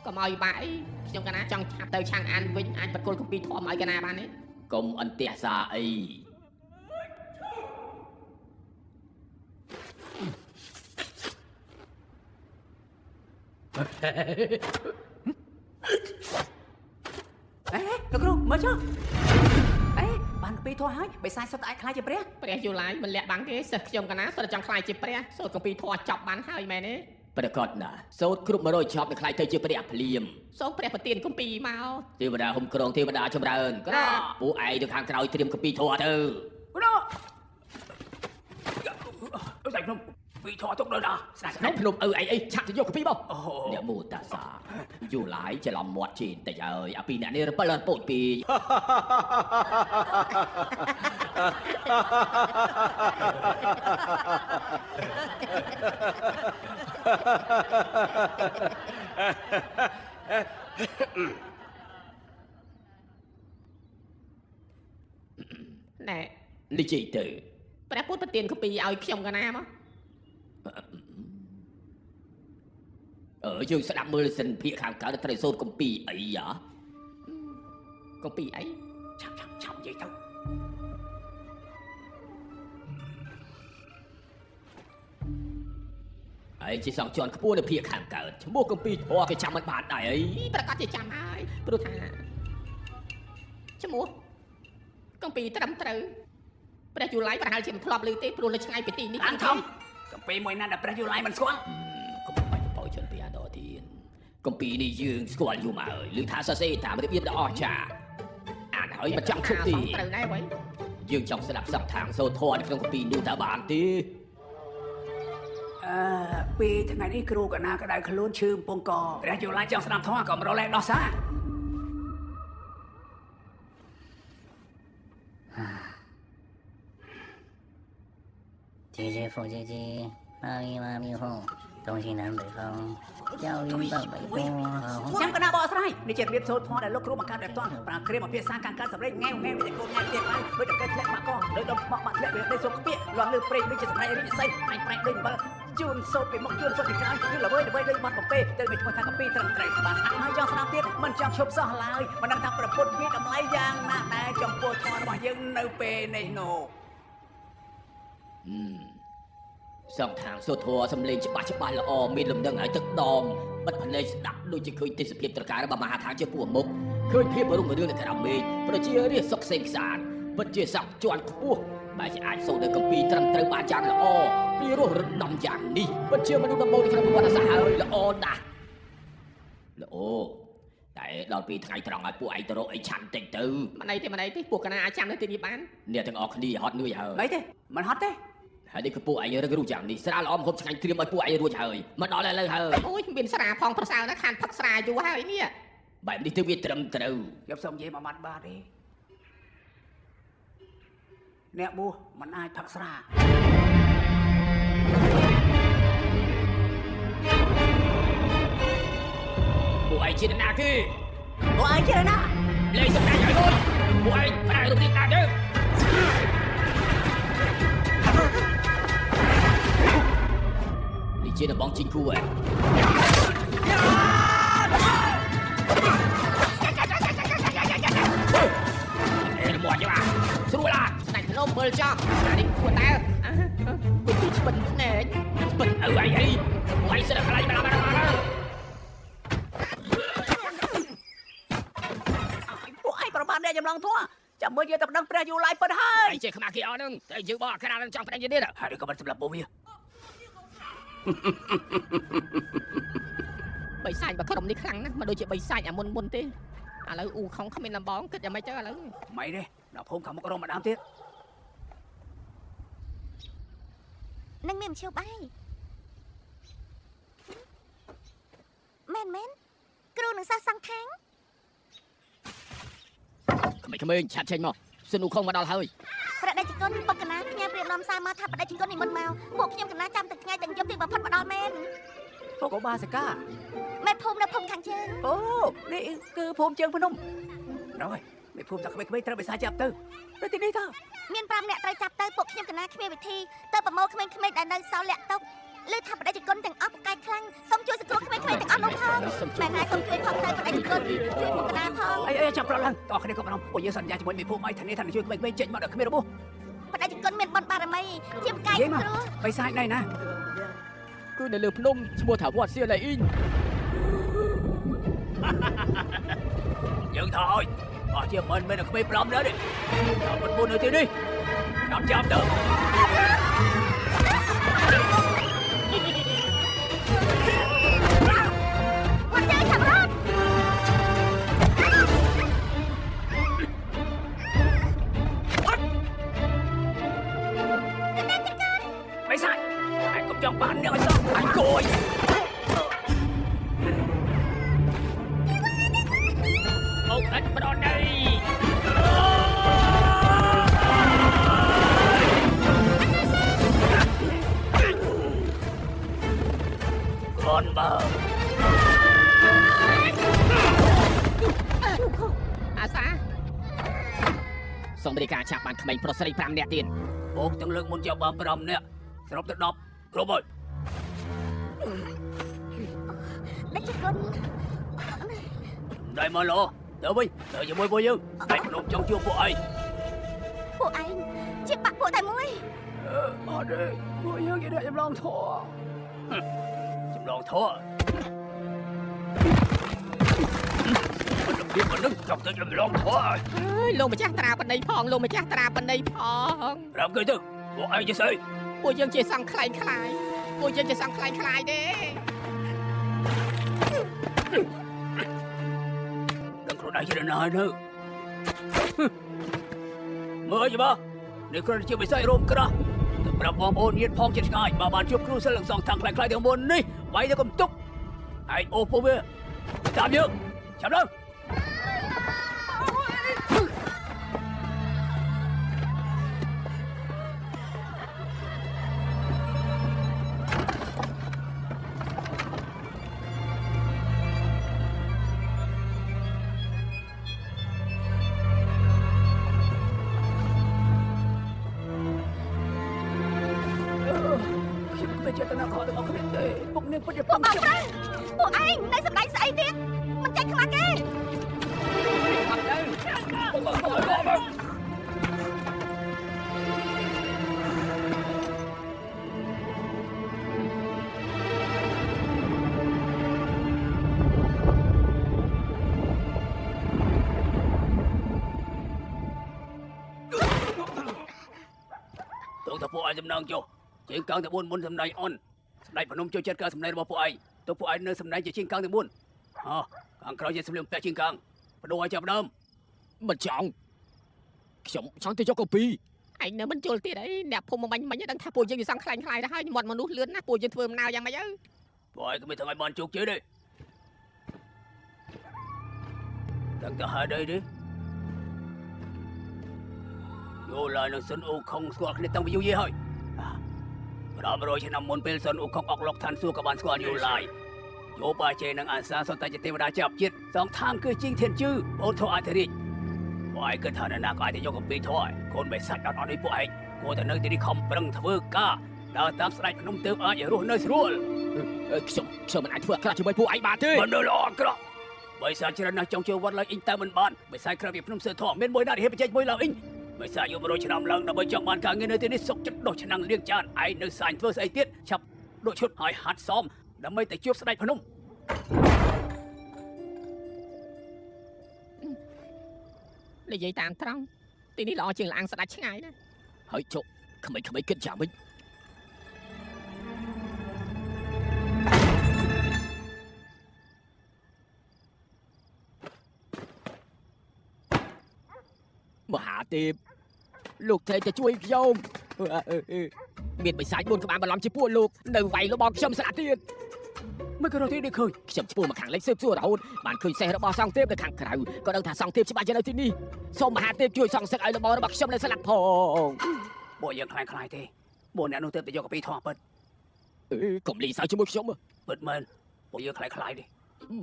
កុំឲ្យបាក់អីខ្ញុំកណាចង់ឆាប់ទៅឆាំងអានវិញអាចបកគលកម្ពីធម៌ឲ្យកណាបានទេ កុំអន្ទះសាអី អេលោកគ្រូមើលចុះអេបានកពីធေါ်ហើយបិសាចសុទ្ធតែអាចខ្លាចជាព្រះ ព្រះយូឡាយមិនលាក់បាំងទេសិស្សខ្ញុំកណាសុទ្ធតែចង់ខ្លាយជាព្រះសូត្រកម្ពីធម៌ចប់បានហើយមែនទេ ប្រកាសណាសូត្រគ្រប់100ចប់នឹងខ្លាយទៅជាព្រះភ្លាម សូមព្រះប្រទានកម្ពីមក ទេវតាហុំក្រងទេវតាចម្រើនក្រពួកឯងទៅខាងក្រោយត្រៀមកម្ពីធัวទៅ គ្រូតែខ្ញុំពីធေါ်ទុកដល់ណាស្ដាច់ ក្នុងភ្នំឪឯងអីឆាប់ទៅយកកម្ពីមក អូ អ្នកមូតាសាយូឡាយច្រឡំមាត់ជេនតិចហើយអាពីអ្នកនេះរពិលពោចពីណែ និយាយទៅ ព្រះពុទ្ធប្រទានកម្ពីឲ្យខ្ញុំកណាមក យើងស្ដាប់មើលសិនភាកខាងកើតត្រូវសូត្រកម្ពីអីយ៉ា កម្ពីអី ឆាប់និយាយទៅ ឯងជាសង្ឃជាន់ខ្ពស់នៅភាកខាងកើតឈ្មោះកម្ពីធัวគេចាំមិនបានដែរអី ប្រកាសជាចាំហើយព្រោះថាឈ្មោះកម្ពីត្រឹមត្រូវព្រះយូឡាយប្រហែលជាមិនធ្លាប់ឮទេព្រោះនៅឆ្ងាយពីទីនេះ អានធំកំពីមួយណាដែលព្រះយូឡាយមិនស្គាល់ កុំបាច់បោជនពីអាដទៀនកម្ពីនេះយើងស្គាល់យូរមកហើយឮថាសរសេរតាមរបៀបដ៏អស្ចារ្យអានហើយមិនចង់ឈប់ទេ ត្រូវដែរវិញ យើងចង់ស្ដាប់សព្ទខាងសូត្រធម៌នៅក្នុងកម្ពីនោះតើបានទេ ពីថ្ងៃនេះគ្រូកណាក្តៅខ្លួនឈឺកំពង់កព្រះយូឡាយចង់ស្ដាប់ធម៌ក៏មករលែកដោះសារ姐姐凤姐姐，妈咪妈咪哄，东西南北方，叫云奔北波。 ចាំកណាបកស្រាយនេះជារបៀបសូត្រធម៌ដែលលោកគ្រូបង្កើតដោយផ្ទាល់ប្រើគ្រាមអភិសាខាងការសម្ដែងងែវងែវដូចកូនញ៉ាំទៀតហើយដូចតែធ្លាក់បាក់កដោយដុំមកបាក់ធ្លាក់វាដូចសុខពាកលាន់លើព្រៃដូចជាសម្ដែងរិទ្ធិស័យប្រែងប្រែងដូចអំបិលជូនសូត្រពីមុខជូនសូត្រពីក្រោយគឺល្វើយដូចបាត់បំពេទៅមានឈ្មោះថាកាពីត្រឹមត្រូវបានស្អាតហើយចង់ស្ដាប់ទៀតមិនចង់ឈប់សោះឡើយមិនដឹងថាប្រពុតវាតម្លៃយ៉ាងណាដែរចំពោះធម៌របស់យើងនៅពេលនេះនោះ សងខាងសូធัวសំលេងច្បាស់ល្អមានលំនឹងឲ្យទឹកដមបិទភ្នែកស្ដាប់ដូចជាឃើញទេសភាពត្រការរបស់មហាថាជាពួកមុខឃើញភាពរុងរឿងនៃក្រមេឃប្រជារាស្ត្រសុខសេងខ្សានពិតជាស័ក្តិជាន់ខ្ពស់បែរជាអាចសូត្រនៅកម្ពីត្រឹមត្រូវបានយ៉ាងល្អពីរស់រដំយ៉ាងនេះពិតជាមនុស្សដំបូងក្នុងប្រវត្តិសាស្ត្រហើយល្អណាស់ល្អតែដល់ពេលថ្ងៃត្រង់ឲ្យពួកឯងទៅរកអីឆាន់តិចទៅ មិនអីទេពួកកណាអាចចាំនៅទីនេះបាន អ្នកទាំងអស់គ្នាហត់នឿយហើយ អីទេមិនហត់ទេ ហើយនេះគឺពួកឯងរឹករូសយ៉ាងនេះស្រាលអមហូបឆ្ងាញ់គ្រាមឲ្យពួកឯងរួចហើយមកដល់ឥឡូវហើយ អូយមានស្រាផងប្រសើរណាស់ខានផឹកស្រាយូរហើយនេះ បែបនេះទៅវាត្រឹមត្រូវ ខ្ញុំសូមនិយាយមួយម៉ាត់បាទទេអ្នកបួសមិនអាចផឹកស្រា ពួកឯងជាអ្នកណាគេ ពួកឯងជាណា លេងសម្ដែងឲ្យរួចពួកឯងផ្ដាច់រូបរាងណាទៅនេះជាដំបងជីងគូឯងមកយកស្រួលឡាស្ដេចភ្នំមើលចោះអានេះគួរតើវាទីឆ្ពិនភ្នែកឆ្ពិនអើអីពួកឯងស្ដាប់ខ្លាញ់បាន ពួកឯងប្រមាថអ្នកចម្លងធัวចាំមើលយើងទៅដឹងព្រះយូឡាយពិតហើយ ឯងចេះខ្មាស់គេអស់នឹងតែយើងបោះអាក្រាននឹងចង់ប្តេជ្ញាទៀត ហើយក៏មិនសម្លាប់ពួកវា បិសាចបើក្រុមនេះខ្លាំងណាស់មិនដូចជាបិសាចអាមុនទេឥឡូវអ៊ូខំគ្មានដំបងគិតយ៉ាងម៉េចទៅឥឡូវ មិនទេដល់ភូមិខាងមុខរងម្ដងទៀត នឹងមានមធ្យោបាយមែនគ្រូនឹងសិស្សសង្ខាង ក្មេងៗឆាត់ចេញមកសនុខំមកដល់ហើយ ប្រដេជគុណបុកកណាផ្ញើព្រាបនាំសារមកថាប្រដេជគុណនិមន្តមកពួកខ្ញុំកណាចាំទាំងថ្ងៃទាំងយប់ទីបំផុតមកដល់មែន ពួកកូបាសិកា មែនភូមិនៅភូមិខាងជើង អូនេះគឺភូមិជើងភ្នំហើយនេះភូមិតាក្មេងៗត្រូវបិសាចចាប់ទៅទៅទីនេះតើ មាន5នាក់ត្រូវចាប់ទៅពួកខ្ញុំកណាគ្មានវិធីទៅប្រមូលក្មេងៗដែលនៅសល់លាក់ទុកលើថាប្រដេជគុណទាំងអស់ប្រកែកខ្លាំងសូមជួយសង្គ្រោះក្មេងៗទាំងអស់នោះផងមែនហើយសូមជួយផងទៅប្រដេជគុណជួយពួកកណាផង អីចាំប្រឡើងតោះគ្នាក៏ប្រំពួកយើងសន្យាជាមួយមេភូមិឲ្យធានាថានឹងជួយក្មេងៗចេញមកដល់គ្មានរបួស ប្រដេជគុណមានបុណ្យបារមីជាប្រកែកគ្រូ បិសាចណៃណា គឺនៅលើភ្នំឈ្មោះថាវត្តសៀឡៃអ៊ីង យើងថាឲ្យអស់ជាមិនមែនតែក្មេង5ដែរទេដល់មិន4នៅទីនេះចាំទៅ មកជើងខាងរត់ បិសាចឯងកុំចង់បានអ្នកឲ្យសោះអញគួយ មកឥតប្រដៃ ខនបើ អាសា សូមរាយការណ៍ចាប់បានក្មេងប្រុសស្រី5នាក់ទៀត អូកទាំងលើកមុនជាបាន5នាក់សរុបទៅ10គ្រប់ហើយ ប្រដេជគុណ ដៃមកលោទៅវិញទៅជាមួយពួកយើងតែខ្ញុំចង់ជួបពួកឯង ពួកឯងជាបាក់ពួកតែមួយ អត់ទេពួកយើងជាអ្នកចម្លងធัวចម្លងធัวមិនដឹងចង់ទៅចម្លងធัว អើយលោកម្ចាស់ត្រាបណ្ដៃផងលោកម្ចាស់ត្រាបណ្ដៃផង ប្រាប់គេទៅពួកឯងជាស្អី ពួកយើងជាសង្ខ្លែងខ្លាយពួកយើងជាសង្ខ្លែងខ្លាយទេ ដឹងខ្លួនឯងជានរណាទៅមើលយីនេះគ្រាន់តែជាបិសាចរោមក្រាស់ទៅប្រាប់បងប្អូនញាតិផងចិត្តឆ្ងាយបើបានជួបគ្រូសិលនឹងសងខាងខ្លាំងៗទាំងមុននេះវាយទៅកុំទុកឯងអូពួកវាតាមយើងចាប់ដល់ អ ទៅណាខកទាំងអស់គ្នាទេពុកនាងពិតជា ពួក ពំ បង ខ្ញុំ ប្រុសពួកឯងនៅសម្ដែងស្អីទៀតមិនចាញ់ខ្មាស់គេ អត់ទៅ ទៅទៅពួកឯងសំណងចុះជាងកងទី4មុនសម្ដែងអនស្ដេចភ្នំចូលចិត្តការសម្ដែងរបស់ពួកឯងទៅពួកឯងនៅសម្ដែងជាជាងកងទី4ខាងក្រោយជាសម្លៀកបំពាក់ជាងកងបដូរឲ្យចាប់ដើម មិនចង់ខ្ញុំចង់ទៅយកកូពី ឯងនៅមិនជល់ទៀតអីអ្នកភូមិមិញដឹងថាពួកយើងវាសង្ខ្លាញ់ខ្លាយទៅហើយមាត់មនុស្សលឿនណាស់ពួកយើងធ្វើដំណើរយ៉ាងម៉េចទៅ ពួកឯងក៏មិនទាំងឲ្យបានជោគជ័យដែរដឹងទៅហើយដែរទេយោឡាយនឹងសុនអូខុងស្គាល់គ្នាតាំងពីយូរយារហើយ500ឆ្នាំមុនពេលសុនអូខុងអុកឡុកឋានសួគ៌ក៏បានស្គាល់យោឡាយយោបាជេនឹងអាសាសុទ្ធតែជាទេវតាចាប់ជាតិសងທາງគឺជីងធានជឺអូនធរអធិរាជពួកឯងគិតថាអ្នកណាក៏អាចទៅយកកំពីធរហើយកូនបិសាចអត់នេះពួកឯងគួរតែនៅទីនេះខំប្រឹងធ្វើការដើរតាមស្ដេចភ្នំទើបអាចរស់នៅស្រួល ខ្ញុំមិនអាចធ្វើអាក្រក់ជាមួយពួកឯងបានទេ មិននៅល្អអាក្រក់បិសាចច្រើនណាស់ចង់ចូលវត្តឡើងអ៊ីងតែមិនបានបិសាចក្រៅពីភ្នំសើធរមានមួយណាដែលហ៊ានប្រជែងមួយឡើងអ៊ីងបិសាចយក100ឆ្នាំឡើងដើម្បីចង់បានការងារនៅទីនេះសុកចិត្តដុសឆ្នាំងលាងចានឯងនៅសាញ់ធ្វើស្អីទៀតឆាប់ដូចឈុតហើយហាត់សមដើម្បីទៅជួបស្ដេចភ្នំ និយាយតាមត្រង់ទីនេះល្អជាងលាងស្ដាច់ឆ្ងាយណា ហើយចុះក្មេងៗគិតយ៉ាងម៉េចមហាទេពលោកត្រូវតែជួយខ្ញុំមានបិសាច4ក្បាលបន្លំជាពួកលោកនៅវាយរបស់ខ្ញុំស្លាប់ទៀត មិនក៏រត់ទីនេះឃើញ ខ្ញុំឈ្មោះមកខាងលិចស៊ើបសួររហូតបានឃើញសេះរបស់សង្ឃទេពនៅខាងក្រៅក៏ដឹងថាសង្ឃទេពច្បាស់ជានៅទីនេះសូមមហាទេពជួយសងសឹកឲ្យរបស់ខ្ញុំនៅស្លាប់ផង ពួកយើងខ្លាយទេពួកអ្នកនោះទៅយកកាពីធေါ်ពិត កុំលីសើជាមួយខ្ញុំ ពិតមែនពួកយើងខ្លាយទេ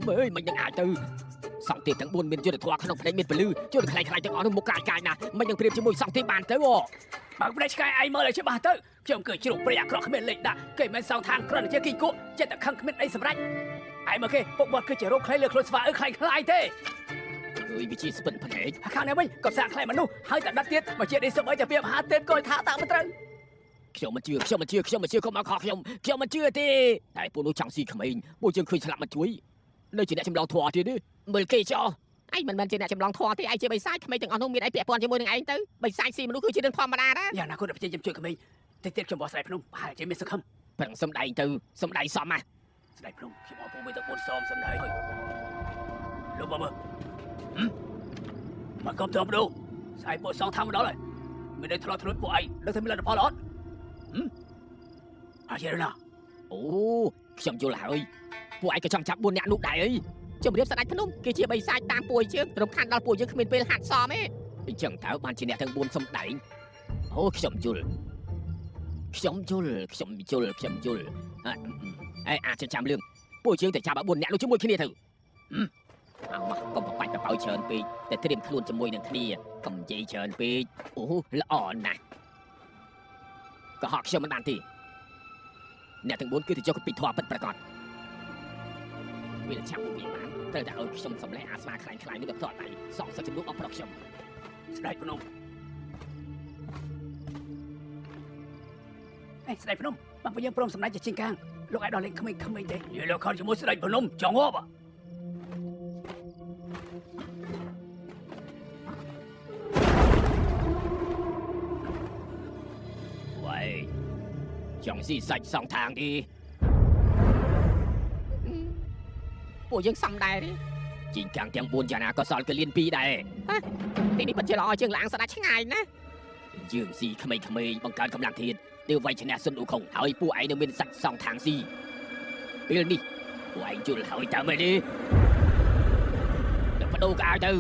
មើលមិននឹងអាចទៅសង្ឃទេពទាំង4មានយុទ្ធធម៌ក្នុងភ្នែកមានពលឺជួយខ្លាយទាំងអស់នោះមកកាយណាមិននឹងព្រៀបជាមួយសង្ឃទេពបានទៅ បើភ្នែកឆ្កែឯងមើលឲ្យច្បាស់ទៅខ្ញុំគឺជ្រុកព្រៃអាក្រក់គ្មានលេខដាក់គេមិនសងທາງគ្រាន់តែជាគីគក់ចិត្តតែខឹងគ្មានអីសម្រេចឯងមកគេពុកបាត់គឺជារោគខ្លាយលើខ្លួនស្វាខ្លាយទេ វិជាស្ពិនភ្នែក ខាងនេះវិញក៏សាក់ខ្លាយមនុស្សហើយតែដាត់ទៀតមកជានេះសុំអីតែពីមហាទេពក៏ថាតាមមិនត្រូវ ខ្ញុំមិនជឿកុំមកខកខ្ញុំមិនជឿទេតែពួកនោះចង់ស៊ីក្មេងពួកយើងឃើញស្លាប់មកជួយនៅជាអ្នកចម្លងធွာទៀតទេមើលគេចោះ ឯងមិនមែនជាអ្នកចម្លងធម៌ទេឯងជាបិសាចក្មេងទាំងអស់នោះមានអីពាក់ព័ន្ធជាមួយនឹងឯងទៅបិសាចស៊ីមនុស្សគឺជារឿងធម្មតាដែរ យ៉ាងណាក៏ព្យាយាមជួយក្មេងតិចទៀតខ្ញុំបោះស្ដេចភ្នំប្រហែលជាមានសង្ឃឹម ប្រឹងសំដែងទៅសំដែងសមណាស់ ស្ដេចភ្នំខ្ញុំអរគុណមួយទៅ4សមសំដែងហើយលោកមើលមកកំតបដូស្អីពួកសងធម្មដល់ហើយមានតែធ្លាប់ធ្លុតពួកឯងលើតែមានលទ្ធផលអត់អាចទេណា អូខ្ញុំយល់ហើយពួកឯងក៏ចង់ចាប់4នាក់នោះដែរអី ជំរាបស្ដេចភ្នំគេជាបិសាចតាមពួកយើងរំខានដល់ពួកយើងគ្មានពេលហាត់សមទេ អញ្ចឹងតើបានជាអ្នកទាំង4សំដែងអូខ្ញុំយល់អាចចាំលឿងពួកយើងតែចាប់4នាក់នោះជាមួយគ្នាទៅអមកកុំបបាច់បបោច្រើនពេកតែត្រៀមខ្លួនជាមួយនឹងគ្នាកុំនិយាយច្រើនពេកអូល្អណាស់ក៏ហកខ្ញុំមិនបានទេអ្នកទាំង4គឺទៅយកពីធွာពិតប្រកបវាចាប់ពួកវាបានត្រូវតែឲ្យខ្ញុំសម្លេះអាស្មាខ្លាញ់នេះទៅផ្ទាល់ដៃសងសឹកជំនួសអបប្រុសខ្ញុំ ស្ដេចភ្នំស្ដេចភ្នំបងប្អូនយើងព្រមសម្ដេចជាជាងកាងលោកឯងដល់លេងក្មេងៗទេនិយាយលោកខំជាមួយស្ដេចភ្នំចង់ងាប់ ចង់ស៊ីសាច់សងທາງទី ពួកយើងសំដែរទេ ជីងកាំងទាំង4យ៉ាងណាក៏សល់កលៀន2ដែរ ទីនេះពិតជាល្អជាងលាងស្ដាច់ឆ្ងាយណា យើងស៊ីក្មេងៗបង្កើនកម្លាំងធាតុដែលវាយឈ្នះសុនអ៊ូខុងហើយពួកឯងនៅមានសាច់សងທາងស៊ីពេលនេះពួកឯងយល់ហើយតើមែនទេទៅបដូរក៏ឲ្យទៅ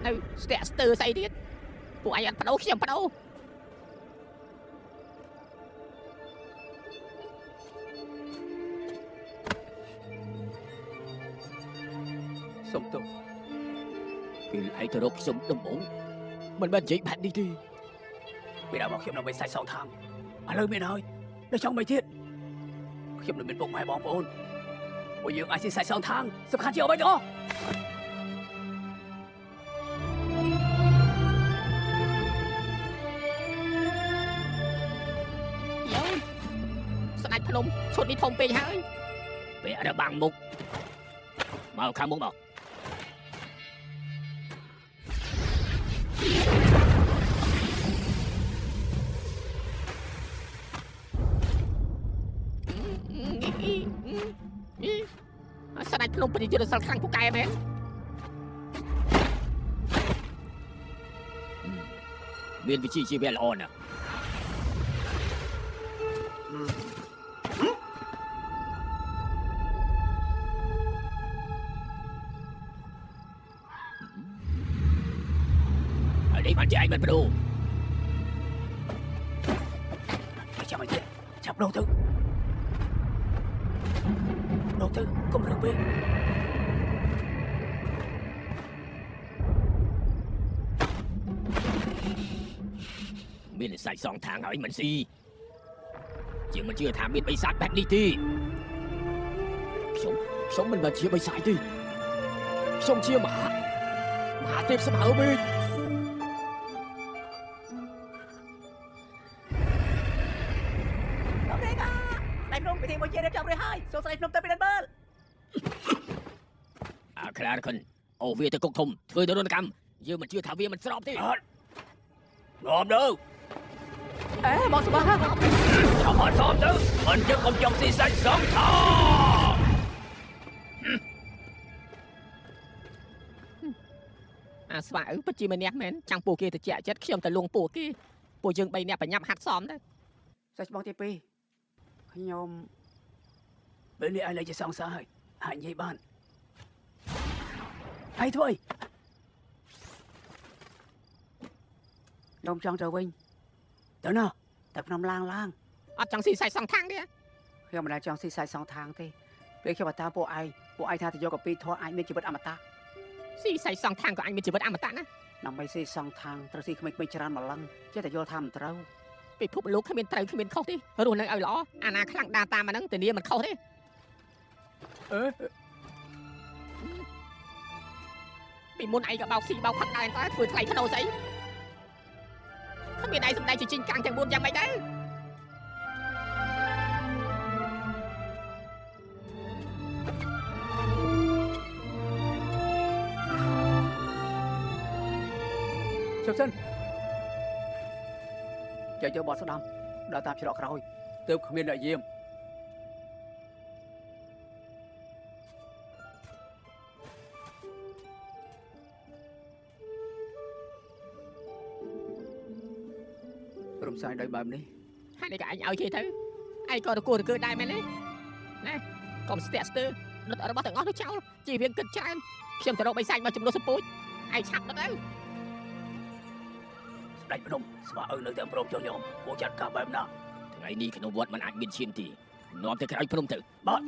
នៅស្ទាក់ស្ទើស្អីទៀតពួកឯងអត់បដូរខ្ញុំបដូរ សុំទោស ពេលឯងទៅរកខ្ញុំដំបងមិនបាននិយាយបែបនេះទេ ពីដើមមកខ្ញុំនៅបិសាចសងທາງឥឡូវមានហើយនៅចង់មិនទៀត ខ្ញុំនឹងមានពុកម៉ែបងប្អូនពួកយើងអាចស៊ីសាច់សងທາງសំខាន់ជាអ្វីទាំងអស់ យោស្ដេចភ្នំឈុតនេះធំពេកហើយ ពាក់របាំងមុខមកខាងមុខមក ស្ដេចភ្នំពិតជាយុទ្ធសាស្ត្រខ្លាំងពូកែមែន មានវិជ្ជាជីវៈល្អណាស់ហើយនេះបានជាឯងមិនប្រដូ ចាំឲ្យទៀតចាប់ដូរទៅកុំរើពេក មានសាច់សងທາງហើយមិនស៊ីជាងមិនជឿថាមានបិសាចបែបនេះទេខ្ញុំមិនមែនជាបិសាចទេខ្ញុំជាមហាទេពស្មៅមេឃ ដល់នេះដៃភ្នំពិធីមួយជារៀបចំរួចហើយសូមស្ដេចភ្នំទៅពីដល់មើល អាខ្លារខិនអូវាទៅគុកធំធ្វើទរណកម្មយើងមិនជឿថាវាមិនស្របទេ អត់នាំទៅ អេមកសម្បត្តិ ចាំអត់សមទៅមិនជឹកកុំចង់ស៊ីសាច់សងថា អាស្វាពិតជាម្នាក់មែនចាំងពួកគេទៅជាចិត្តខ្ញុំទៅលួងពួកគេពួកយើង3នាក់បញ្ញាប់ហាត់សមដែរ សាច់បងទី2ខ្ញុំពេលនេះឯងលែងជាសងសាហើយអាចនិយាយបានហើយធ្វើអីនំចង់ទៅវិញទៅណាតែភ្នំឡាង អត់ចង់ស៊ីសាច់សងខាងទេ ខ្ញុំមិនដែលចង់ស៊ីសាច់សងທາງទេពេលខ្ញុំបតាពួកឯងថាទៅយកកាពីធေါ်អាចមានជីវិតអមតៈ ស៊ីសាច់សងខាងក៏អញមានជីវិតអមតៈណា ដើម្បីស៊ីសងທາງត្រូវស៊ីក្មេងៗច្រើនម្លឹងចេះតែយល់ថាមិនត្រូវ ពិភពលោកគ្មានត្រូវគ្មានខុសទេរស់នៅឲ្យល្អអាណាខ្លាំងដាតាមអាហ្នឹងធានាមិនខុសទេពីមុនឯងក៏បោកស៊ីបោកផឹកដែរតើធ្វើថ្លៃធ្នូស្អីគ្មានឯងសម្ដែងជាជីងកាំងទាំង4យ៉ាងម៉េចដែរ ជប់សិនចែកយកបត់ស្ដាំដល់តាមច្រកក្រោយទើបគ្មានអ្នកយាមរំសាយដោយបែបនេះ ហើយនេះក៏អញឲ្យគេទៅឯងក៏រគោរកើដែរមែនទេណែកុំស្ទាក់ស្ទើរដុតរបស់ទាំងអស់ទៅចោលជីវៀងគិតច្រើនខ្ញុំទៅរកបិសាចមកចំនួនសពូចឯងឆាប់ដុតទៅ ស្ដេចភ្នំស្វាអើនៅតែព្រមចុះញោមពួកចាត់ការបែបណា ថ្ងៃនេះក្នុងវត្តมันអាចមានឈានទេនាំទៅក្រោយភ្នំទៅ បាទ អ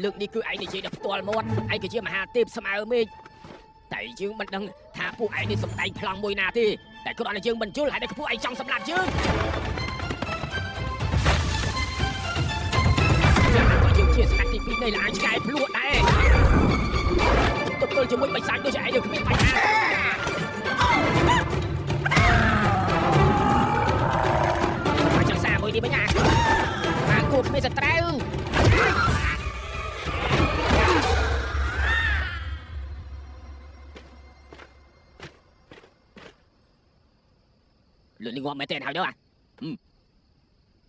លើកនេះគឺឯងនិយាយដល់ផ្ទាល់មាត់ឯងគឺជាមហាទេពស្មើមេឃតែយើងមិនដឹងថាពួកឯងនេះសម្ដែងប្លង់មួយណាទេតែគ្រាន់តែយើងមិនយល់ហើយតែពួកឯងចង់សម្លាប់យើងយើងជាស្ដេចទី2នៃឡានឆ្កែភ្លួតដែរទប់ទល់ជាមួយបិសាចដូចឯងយើងគ្មានបញ្ហាមកចង់សារមួយនេះវិញណាបានគួរគ្មានសត្រូវលឿនងាប់មែនទេហើយទៅ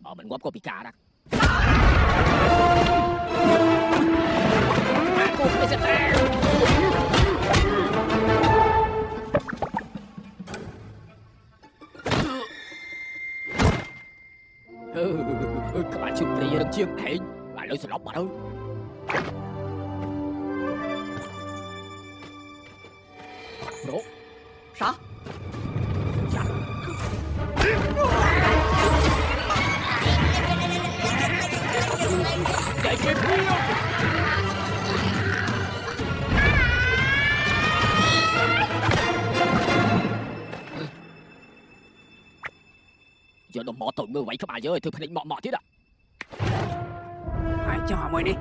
បើមិនងាប់ក៏ពិការដែរគូគ្មានសត្រូវក្បាលជុំព្រីរឹងជាងឯងបានលើសន្លប់បាត់ហើយប្រូសោះយ៉ាតែគេព្រីយកដល់មកទៅមើលវាយក្បាលយើងឲ្យធ្វើភ្នែកមកទៀតហើយចង់ឲ្យមួយនេះ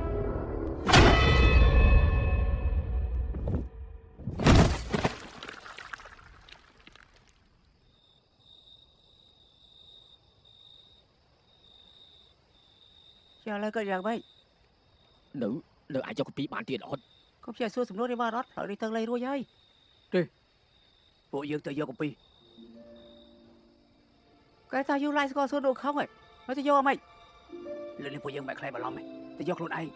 ជាឡើយក៏យ៉ាងម៉េចនៅអាចយកកាពីបានទៀតអត់ក៏ជាសួរសំណួរនេះបានអត់ហើយនេះទៅលេងរួចហើយទេពួកយើងទៅយកកាពីកែថាយូរឡាយស្គាល់សួរដូរខំហើយទៅយកអីមិនលើនេះពួកយើងមិនខ្លាចបារម្ភទេទៅយកខ្លួនឯង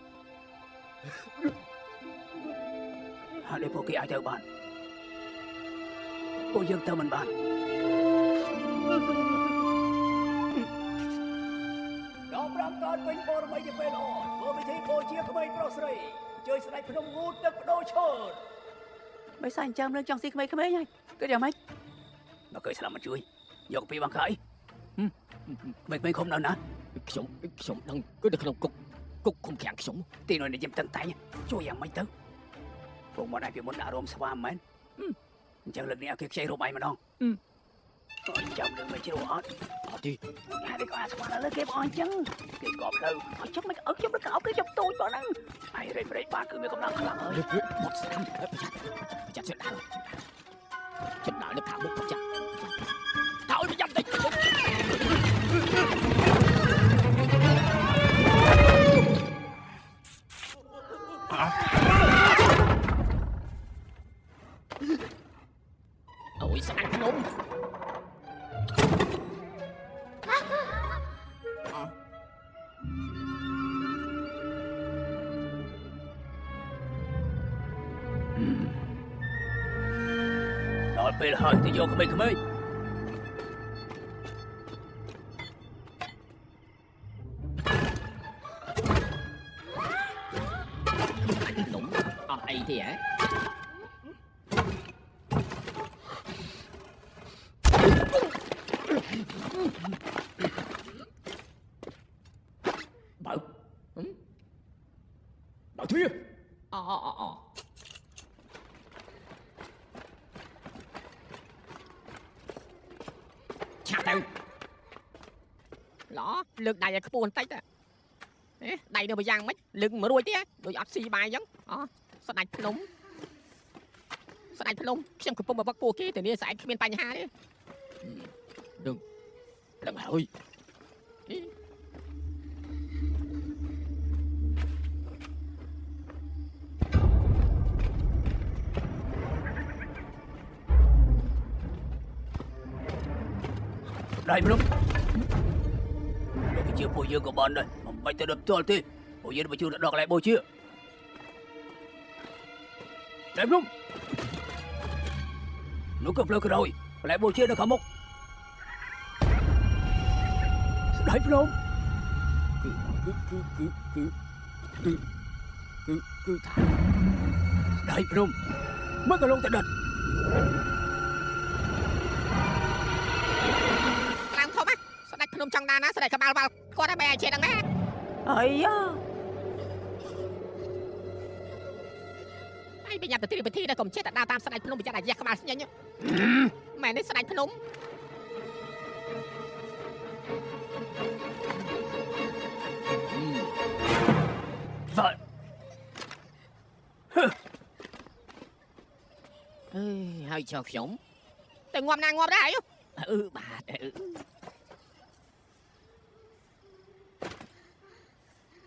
ហើយពួកគេអាចទៅបានពួកយើងទៅមិនបានដល់ប្រាំតនវិញបរមីជាពេលល្អធ្វើពិធីបូជាក្មេងប្រុសស្រីជួយស្ដេចភ្នំងូតទឹកបដូរឈើមិនសាញ់ចាំនឹងចង់ស៊ីក្មេងៗហើយគិតយ៉ាងម៉េចមកគេស្លាប់មកជួយយកពីបងខៃមិនខំដល់ណាខ្ញុំដឹងគឺនៅក្នុងគុកឃុំឃាំងខ្ញុំទីនោះនេះខ្ញុំតឹងតែងជួយយ៉ាងម៉េចទៅពួកមកឯពីមុនដាក់រោមស្វាមមែនអញ្ចឹងលើកនេះឲ្យគេខ្ចីរោមឯងម្ដងចាំនឹងមិនជ្រុះអត់ទីហើយគេក៏អាស្វាលើគេបងអញ្ចឹងគេក៏ផ្លូវឲ្យខ្ញុំមិនឲ្យខ្ញុំរកឲ្យគេខ្ញុំទូចបងហ្នឹងហើយរេបានគឺមានកម្លាំងខ្លាំងហើយមកស្ដាំប្រយ័ត្នចិត្តដើរនៅខាងមុខប្រយ័ត្នតើប្រយ័ត្នតិចអូយស្អាតភ្នំដល់ពេលហើយទៅយកក្មេងៗភ្នំអស់អីទេហ៎បើទ្វាអឆាប់ទៅឡោលើកដៃឲ្យខ្ពស់បន្តិចទៅដៃនៅម្យ៉ាងម៉េចលើកមួយរួចទេដូចអត់ស៊ីបាយអញ្ចឹងស្ដាច់ភ្នំខ្ញុំកំពុងមកវឹកពួកគេទៅនេះស្អែកគ្មានបញ្ហាទេដឹងហើយដៃភ្នំលោកជាពួកយើងក៏បានដែរមិនបាច់ទៅដល់ផ្ទាល់ទេពួកយើងបញ្ជូនដល់កន្លែងបូជាដៃភ្នំនោះក៏ផ្លូវក្រោយកន្លែងបូជានៅខាងមុខដៃភ្នំគឺថាដៃភ្នំមើលក៏លងទៅដិតឡើងធំស្ដេចភ្នំចង់ដាណាស្ដេចក្បាលវល់គាត់តែបែរជាដឹងណាអាយ៉ា bị nhập từ tiền thi đây còn chết tại đào tam sài phnom bị chặt đại giặc các bạn nhanh nhá mẹ đến sài phnom vợ hai choខ្ញុំ តែងាប់ណាងាប់ដែរ បាទ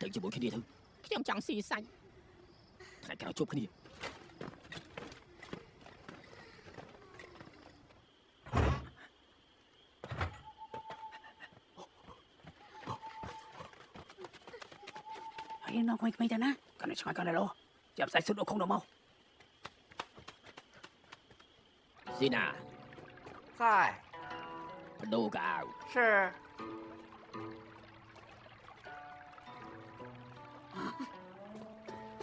ទៅជាមួយគ្នាទៅ ខ្ញុំចង់ស៊ីសាច់ ថ្ងៃក្រោយជួបគ្នា ហើយនៅក្មេងៗទៅណាកាន់តែឆ្ងាយកាន់តែលោចាំសាច់សុទ្ធអុកខំដល់មក ស៊ីណា 在 បដូរកៅអៅ 是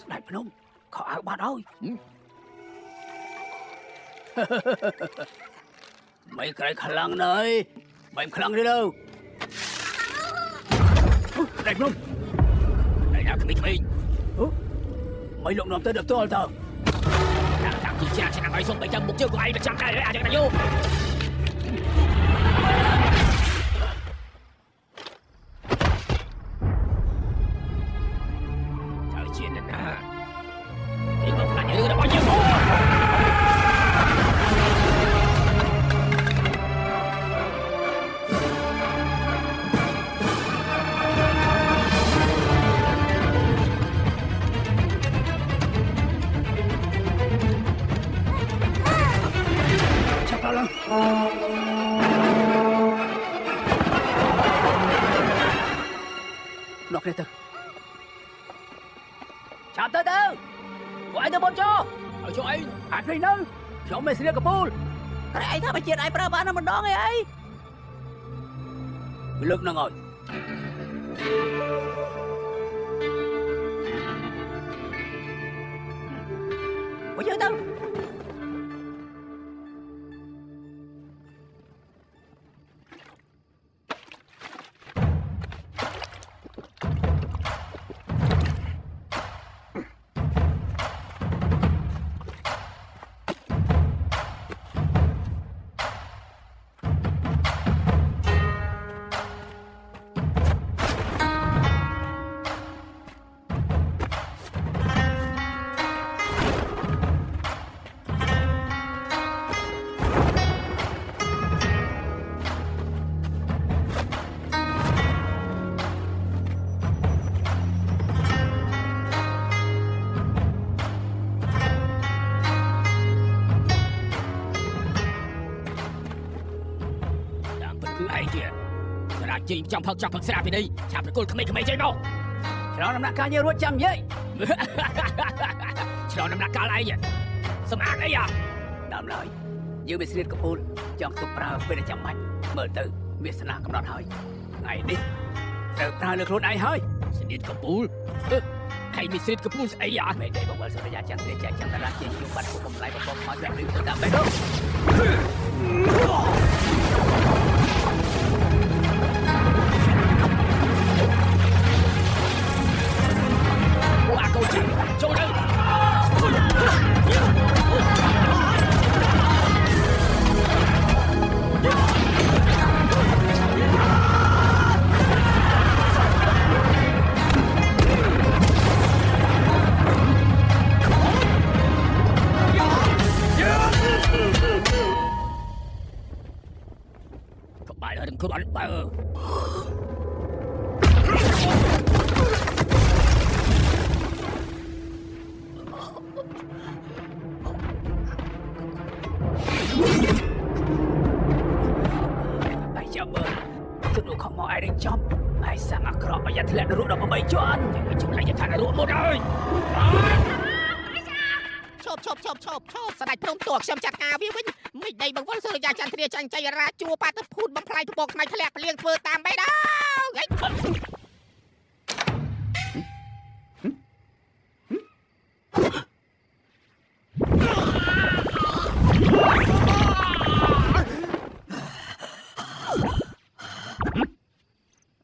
ស្ដេចភ្នំខោអាវបាត់ហើយ mấy cái khả năng này mấy khả năng đi đâu đây không đây là cái mình mấy lượng nòng tới được tôi tao đang thằng chị cha sẽ nằm ở sông 700 mục tiêu của anh là chạm đây à cho vô thời chiến này nè đi ngọc là nhớ đã bao nhiêu nọc đây từ chạm tới từ của anh tới bốn cho ở chỗ anh anh đi nâng chỗ mày sẽ gặp pool cái này anh thà mày chuyện ai pra bán nó mình đó nghe ấy lực nó ngồi có chơi đâu trong phật xa về đây chạm với cô không mấy chơi đâu cho nó nặng ca nhiều luôn chăm vậy cho nó nặng ca lại vậy sao ác đấy à đam lời như bị sliệt của pool trong tục pra về để chăm mạnh mở từ biết sẽ làm cầm đòn hơi ngày đi từ pra lực luôn ai hơi sliệt của pool hay bị sliệt của pool ấy à mày đây bông bờ sôi ra chẳng để chạy chẳng ta ra chuyện nhiều bắt của lại một bông hỏi lại đứng từ tạm đây đâu qua câu chuyện chỗ đây các bạn đừng có đánh bờ ai đánh chóp ai sang ác rõ mà nhặt lẹn rụt đâu mà bay cho ăn chúng này nhặt thằng rụt một ơi chộpស្ដេចព្រមតួខ្ញុំចាត់ការវាវិញមិនដីបងវល់សុរិយាចន្ទរាចាញ់ចៃរាជួបាទៅភូតបំផ្លាញត្បូងខ្មៅធ្លាក់ពលៀងធ្វើតាមបេដា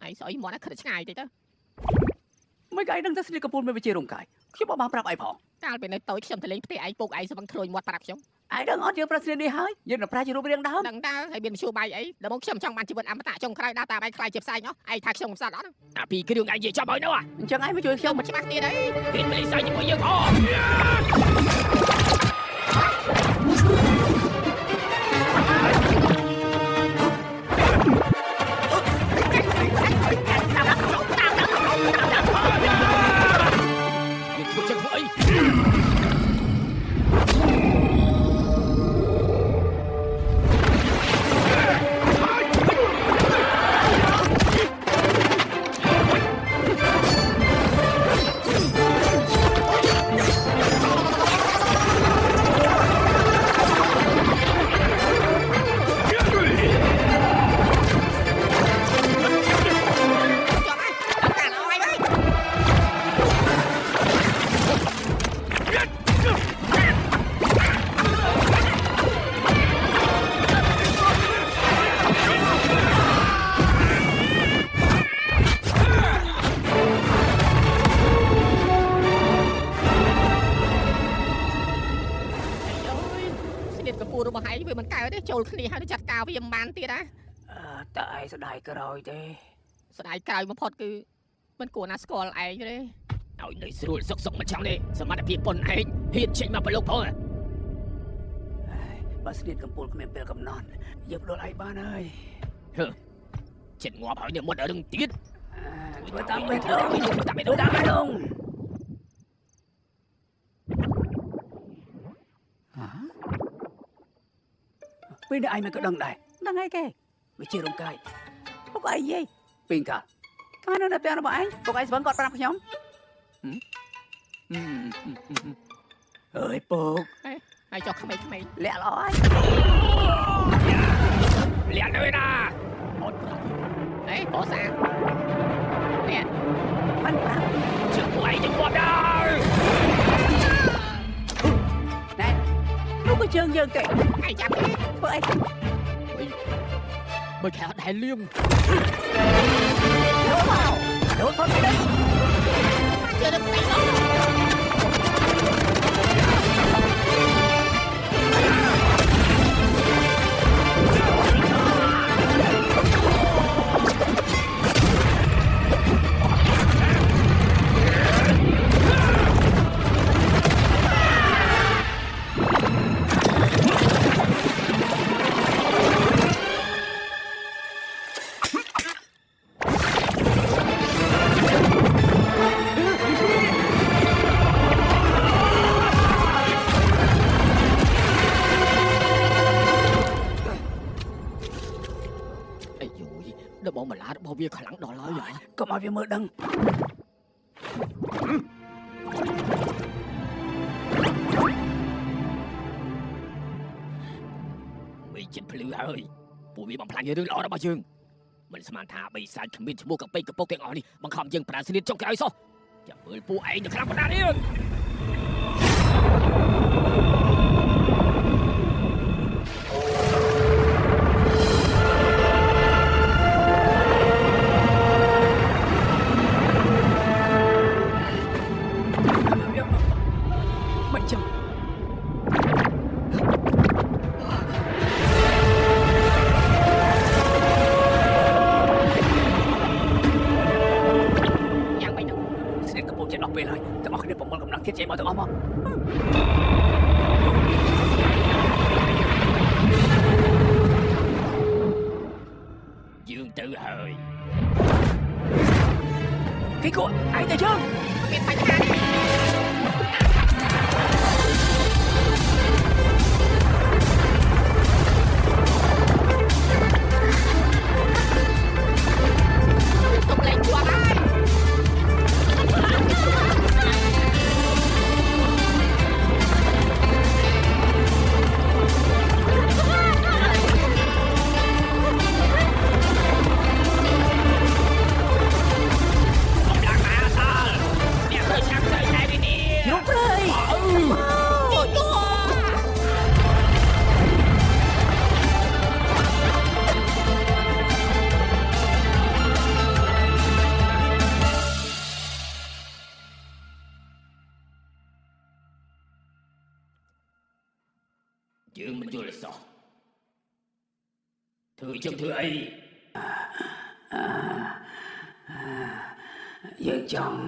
អីស្អីមកណាខិតឆ្ងាយតិចទៅ mấy cái đang rất là capul mới về chơi rồng cải ខ្ញុំមកប្រាប់អីផង កាលពេលនៅតូចខ្ញុំទៅលេងផ្ទះឯងពុកឯងស្វឹងធ្លុយមាត់ប្រាប់ខ្ញុំ ឯងដឹងអត់យើងប្រសិននេះហើយយើងនឹងប្រាជ្ញរូបរាងដើម ដឹងតើហើយមានមធ្យោបាយអីដែលមកខ្ញុំចង់បានជីវិតអមតៈចុងក្រោយដើរតាមឯងខ្លាយជាផ្សែងអស់ឯងថាខ្ញុំកំសត់អត់ អាពីគ្រឿងឯងនិយាយចាប់ហើយនោះ អញ្ចឹងឯងមកជួយខ្ញុំ មិនច្បាស់ទៀតអី គេមិនលេងសើចជាមួយយើងផង យើងធ្វើចឹងធ្វើអី ចុះហើយដល់កាលអស់ហើយ ស្នៀតកពូរបស់ឯងវាមិនកើតទេចូលគ្នាហើយចាត់ការវាមិនបានទៀតណា តើឯងស្ដាយក្រោយទេ ស្ដាយក្រោយបំផុតគឺមិនគួរណាស្គាល់ឯងទេ ឲ្យនៅស្រួលសុកមិនចង់ទេសមត្ថភាពប៉ុនឯងហ៊ានចេញមកប្រឡូកផង បើស្នៀតកំពូលគ្មានពេលកំណត់យើងផ្ដួលឯងបានហើយ ចិត្តងាប់ហើយនៅមុតរឹងទៀត ធ្វើតាមបេះដូងធ្វើតាមបេះដូងពេលនេះឯងមិនក៏ដឹងដែរដឹងអីគេវាជារំកាយពុកឯងនិយាយពីកាកាលនៅតែពេលរបស់ឯងពុកឯងស្វឹងគាត់ប្រាប់ខ្ញុំអើយពុក ហើយចុះក្មេងៗ លាក់ល្អហើយ លាក់ទៅណា អត់ប្រាប់អេបោះសានេះ មិនប្រាប់ ជើងពួកឯងទៅងាប់ដល់ ណែនោះក៏ជើងយើងទេ ឯងចាប់គេ ធ្វើអី មិនខែអត់ដែលលៀង ដូនផងទៅ ជឿទៅផ្ទៃនោះ អាយយដល់បងបន្លារបស់វាខ្លាំងដល់ហើយហ៎ កុំឲ្យវាមើលដឹង មីចិត្តភ្លឺហើយពួកវាបំផ្លាញរឿងល្អរបស់យើងមិនស្មានថាបិសាចគ្មានឈ្មោះកប៉ិកកពុកទាំងអស់នេះបង្ខំយើងប្រាស្នៀតចុងក្រោយសោះចាំមើលពួកឯងទៅខ្លាំងប៉ុណ្ណានេះ មិនចឹង យ៉ាងម៉េចទៅ ស្នៀតកំពូលចិត្តអស់ពេលហើយទាំងអស់គ្នាប្រមូលកម្លាំងទៀតចេញមកទាំងអស់មក យើងទៅហើយ គេគួរឯងទៅយើង មានបញ្ហាទេទុកលេងជាប់ហើយ កម្លាំងមហាសាលអ្នកទៅឆាក់ទៅ យើងមិនយល់សោះធ្វើចឹងធ្វើអី យើងចង់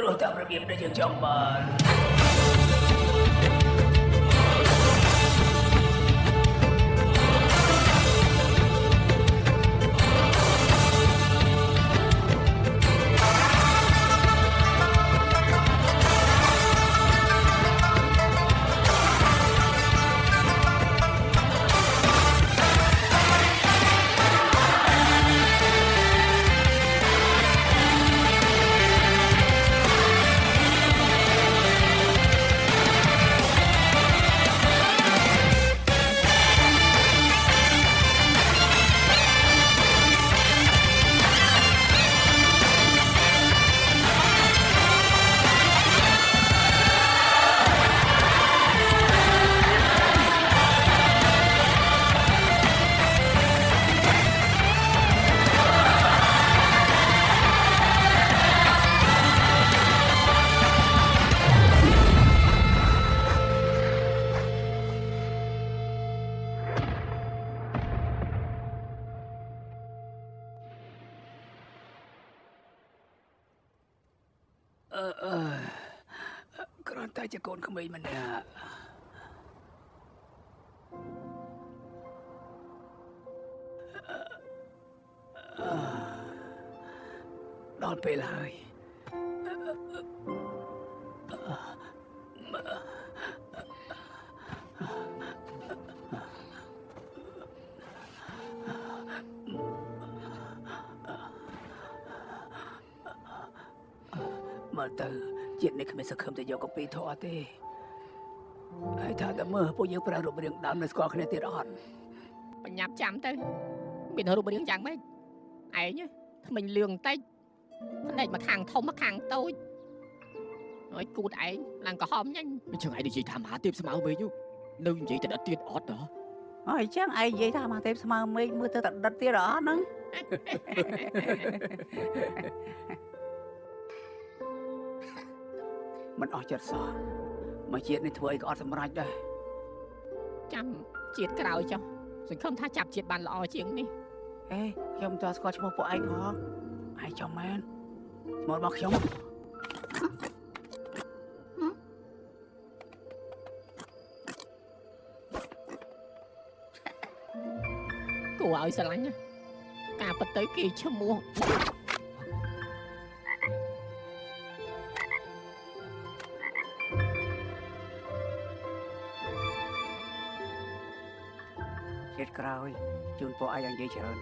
រស់តាមរបៀបដែលយើងចង់បាន គ្រាន់តែជាកូនក្មេងម្នាក់ដល់ពេលហើយមើលទៅជាតិនេះគ្មានសង្ឃឹមទៅយកកាពីធေါ်ទេហើយថាតែមើលពួកយើងប្រើរូបរាងដើមនៅស្គាល់គ្នាទៀតអត់ បញ្ញាប់ចាំទៅមានរូបរាងយ៉ាងម៉េចឯងថ្មិញលឿងតិចភ្នែកមកខាងធំមកខាងតូចហើយគូតឯងឡើងក្រហមញ៉ាញ់ អញ្ចឹងឯងនិយាយថាមហាទេពស្មៅវិញនៅនិយាយតែដិតទៀតអត់ហ៎ អញ្ចឹងឯងនិយាយថាមកទេស្មើមេឃមើលទៅតដិតទៀតអត់ហ្នឹង មិនអស់ចិត្តសោះមកជាតិនេះធ្វើអីក៏អត់សម្រេចដែរ ចាំជាតិក្រោយចុះសង្ឃឹមថាចាប់ជាតិបានល្អជាងនេះ អេខ្ញុំមិនទាន់ស្គាល់ឈ្មោះពួកឯងផងឯងចង់មែនឈ្មោះរបស់ខ្ញុំ គួរឲ្យស្រឡាញ់ណាការពិតទៅគេឈ្មោះ ជាតិក្រោយជូនពួកឯងឲ្យនិយាយច្រើន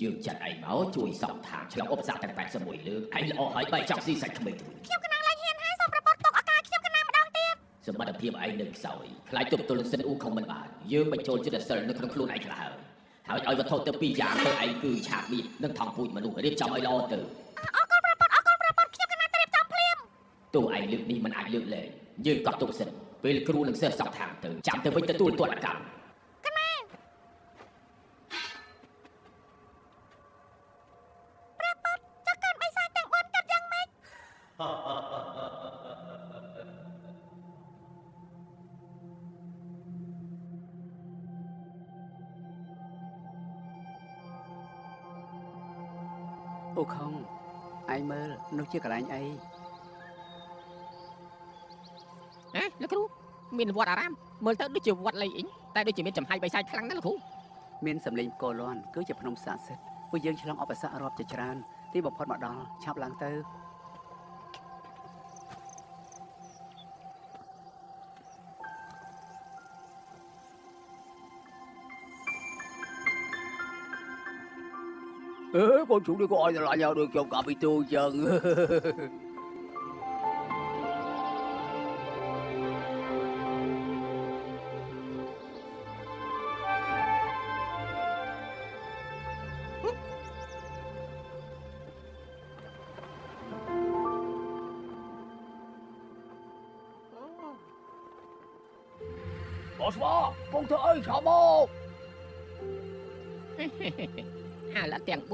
យើងចាត់ឯងមកជួយសងថាឆ្លងឧបសគ្គទាំង81លើកឯងល្អហើយបែកចង់ស៊ីសាច់ក្មេងខ្ញុំកណាឡើងហ៊ានហើយសូមប្រពន្ធទុកឱកាសខ្ញុំកណាម្ដងទៀតសមត្ថភាពឯងនៅខ្សោយខ្លាចទប់ទល់នឹងសិនអ៊ូខំមិនបានយើងបញ្ចូលចិត្តសិលនៅក្នុងខ្លួនឯងខ្លះហើយឲ្យវត្ថុទៅ2យ៉ាងទៅឯងគឺឆាបមាននិងថងពូជមនុស្សរៀបចំឲ្យល្អទៅអរគុណប្រពន្ធខ្ញុំកណាត្រៀមចំភ្លាមតួឯងលើកនេះមិនអាចលើកលែងយើងកត់ទុកសិនពេលគ្រូនឹងសិស្សសងខាងទៅចាំទៅវិញទទួលទណ្ឌកម្ម អូខុងឯងមើលនោះជាកន្លែងអី ហ៎លោកគ្រូ មានវត្តអារាមមើលទៅដូចជាវត្តលេងអ៊ីងតែដូចជាមានចំហាយបិសាចខ្លាំងណាស់លោកគ្រូ មានសម្លេងកូលាន់គឺជាភ្នំស័ក្តិសិទ្ធិពួកយើងឆ្លងឧបសគ្គរាប់ជាច្រើនទីបំផុតមកដល់ឆាប់ឡើងទៅ con chú đi coi lại nhau được trong cả bị tôi chân. Boss Bo, con thưa ơi, sao bố? អាឡាទាំង4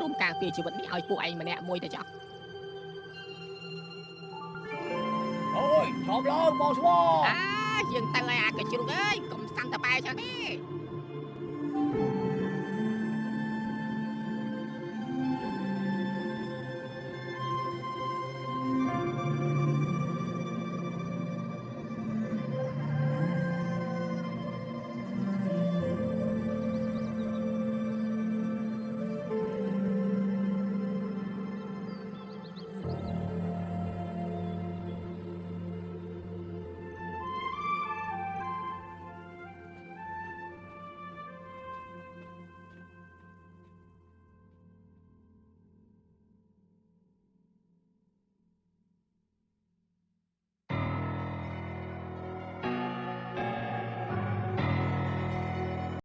រួមការពារជីវិតនេះឲ្យពួកឯងម្នាក់មួយទៅចុះ Ôi, sao lớn, Boss Bo? យើងទៅឲ្យអាកជ្រុកអើយកុំសាន់តបែចឹងទេ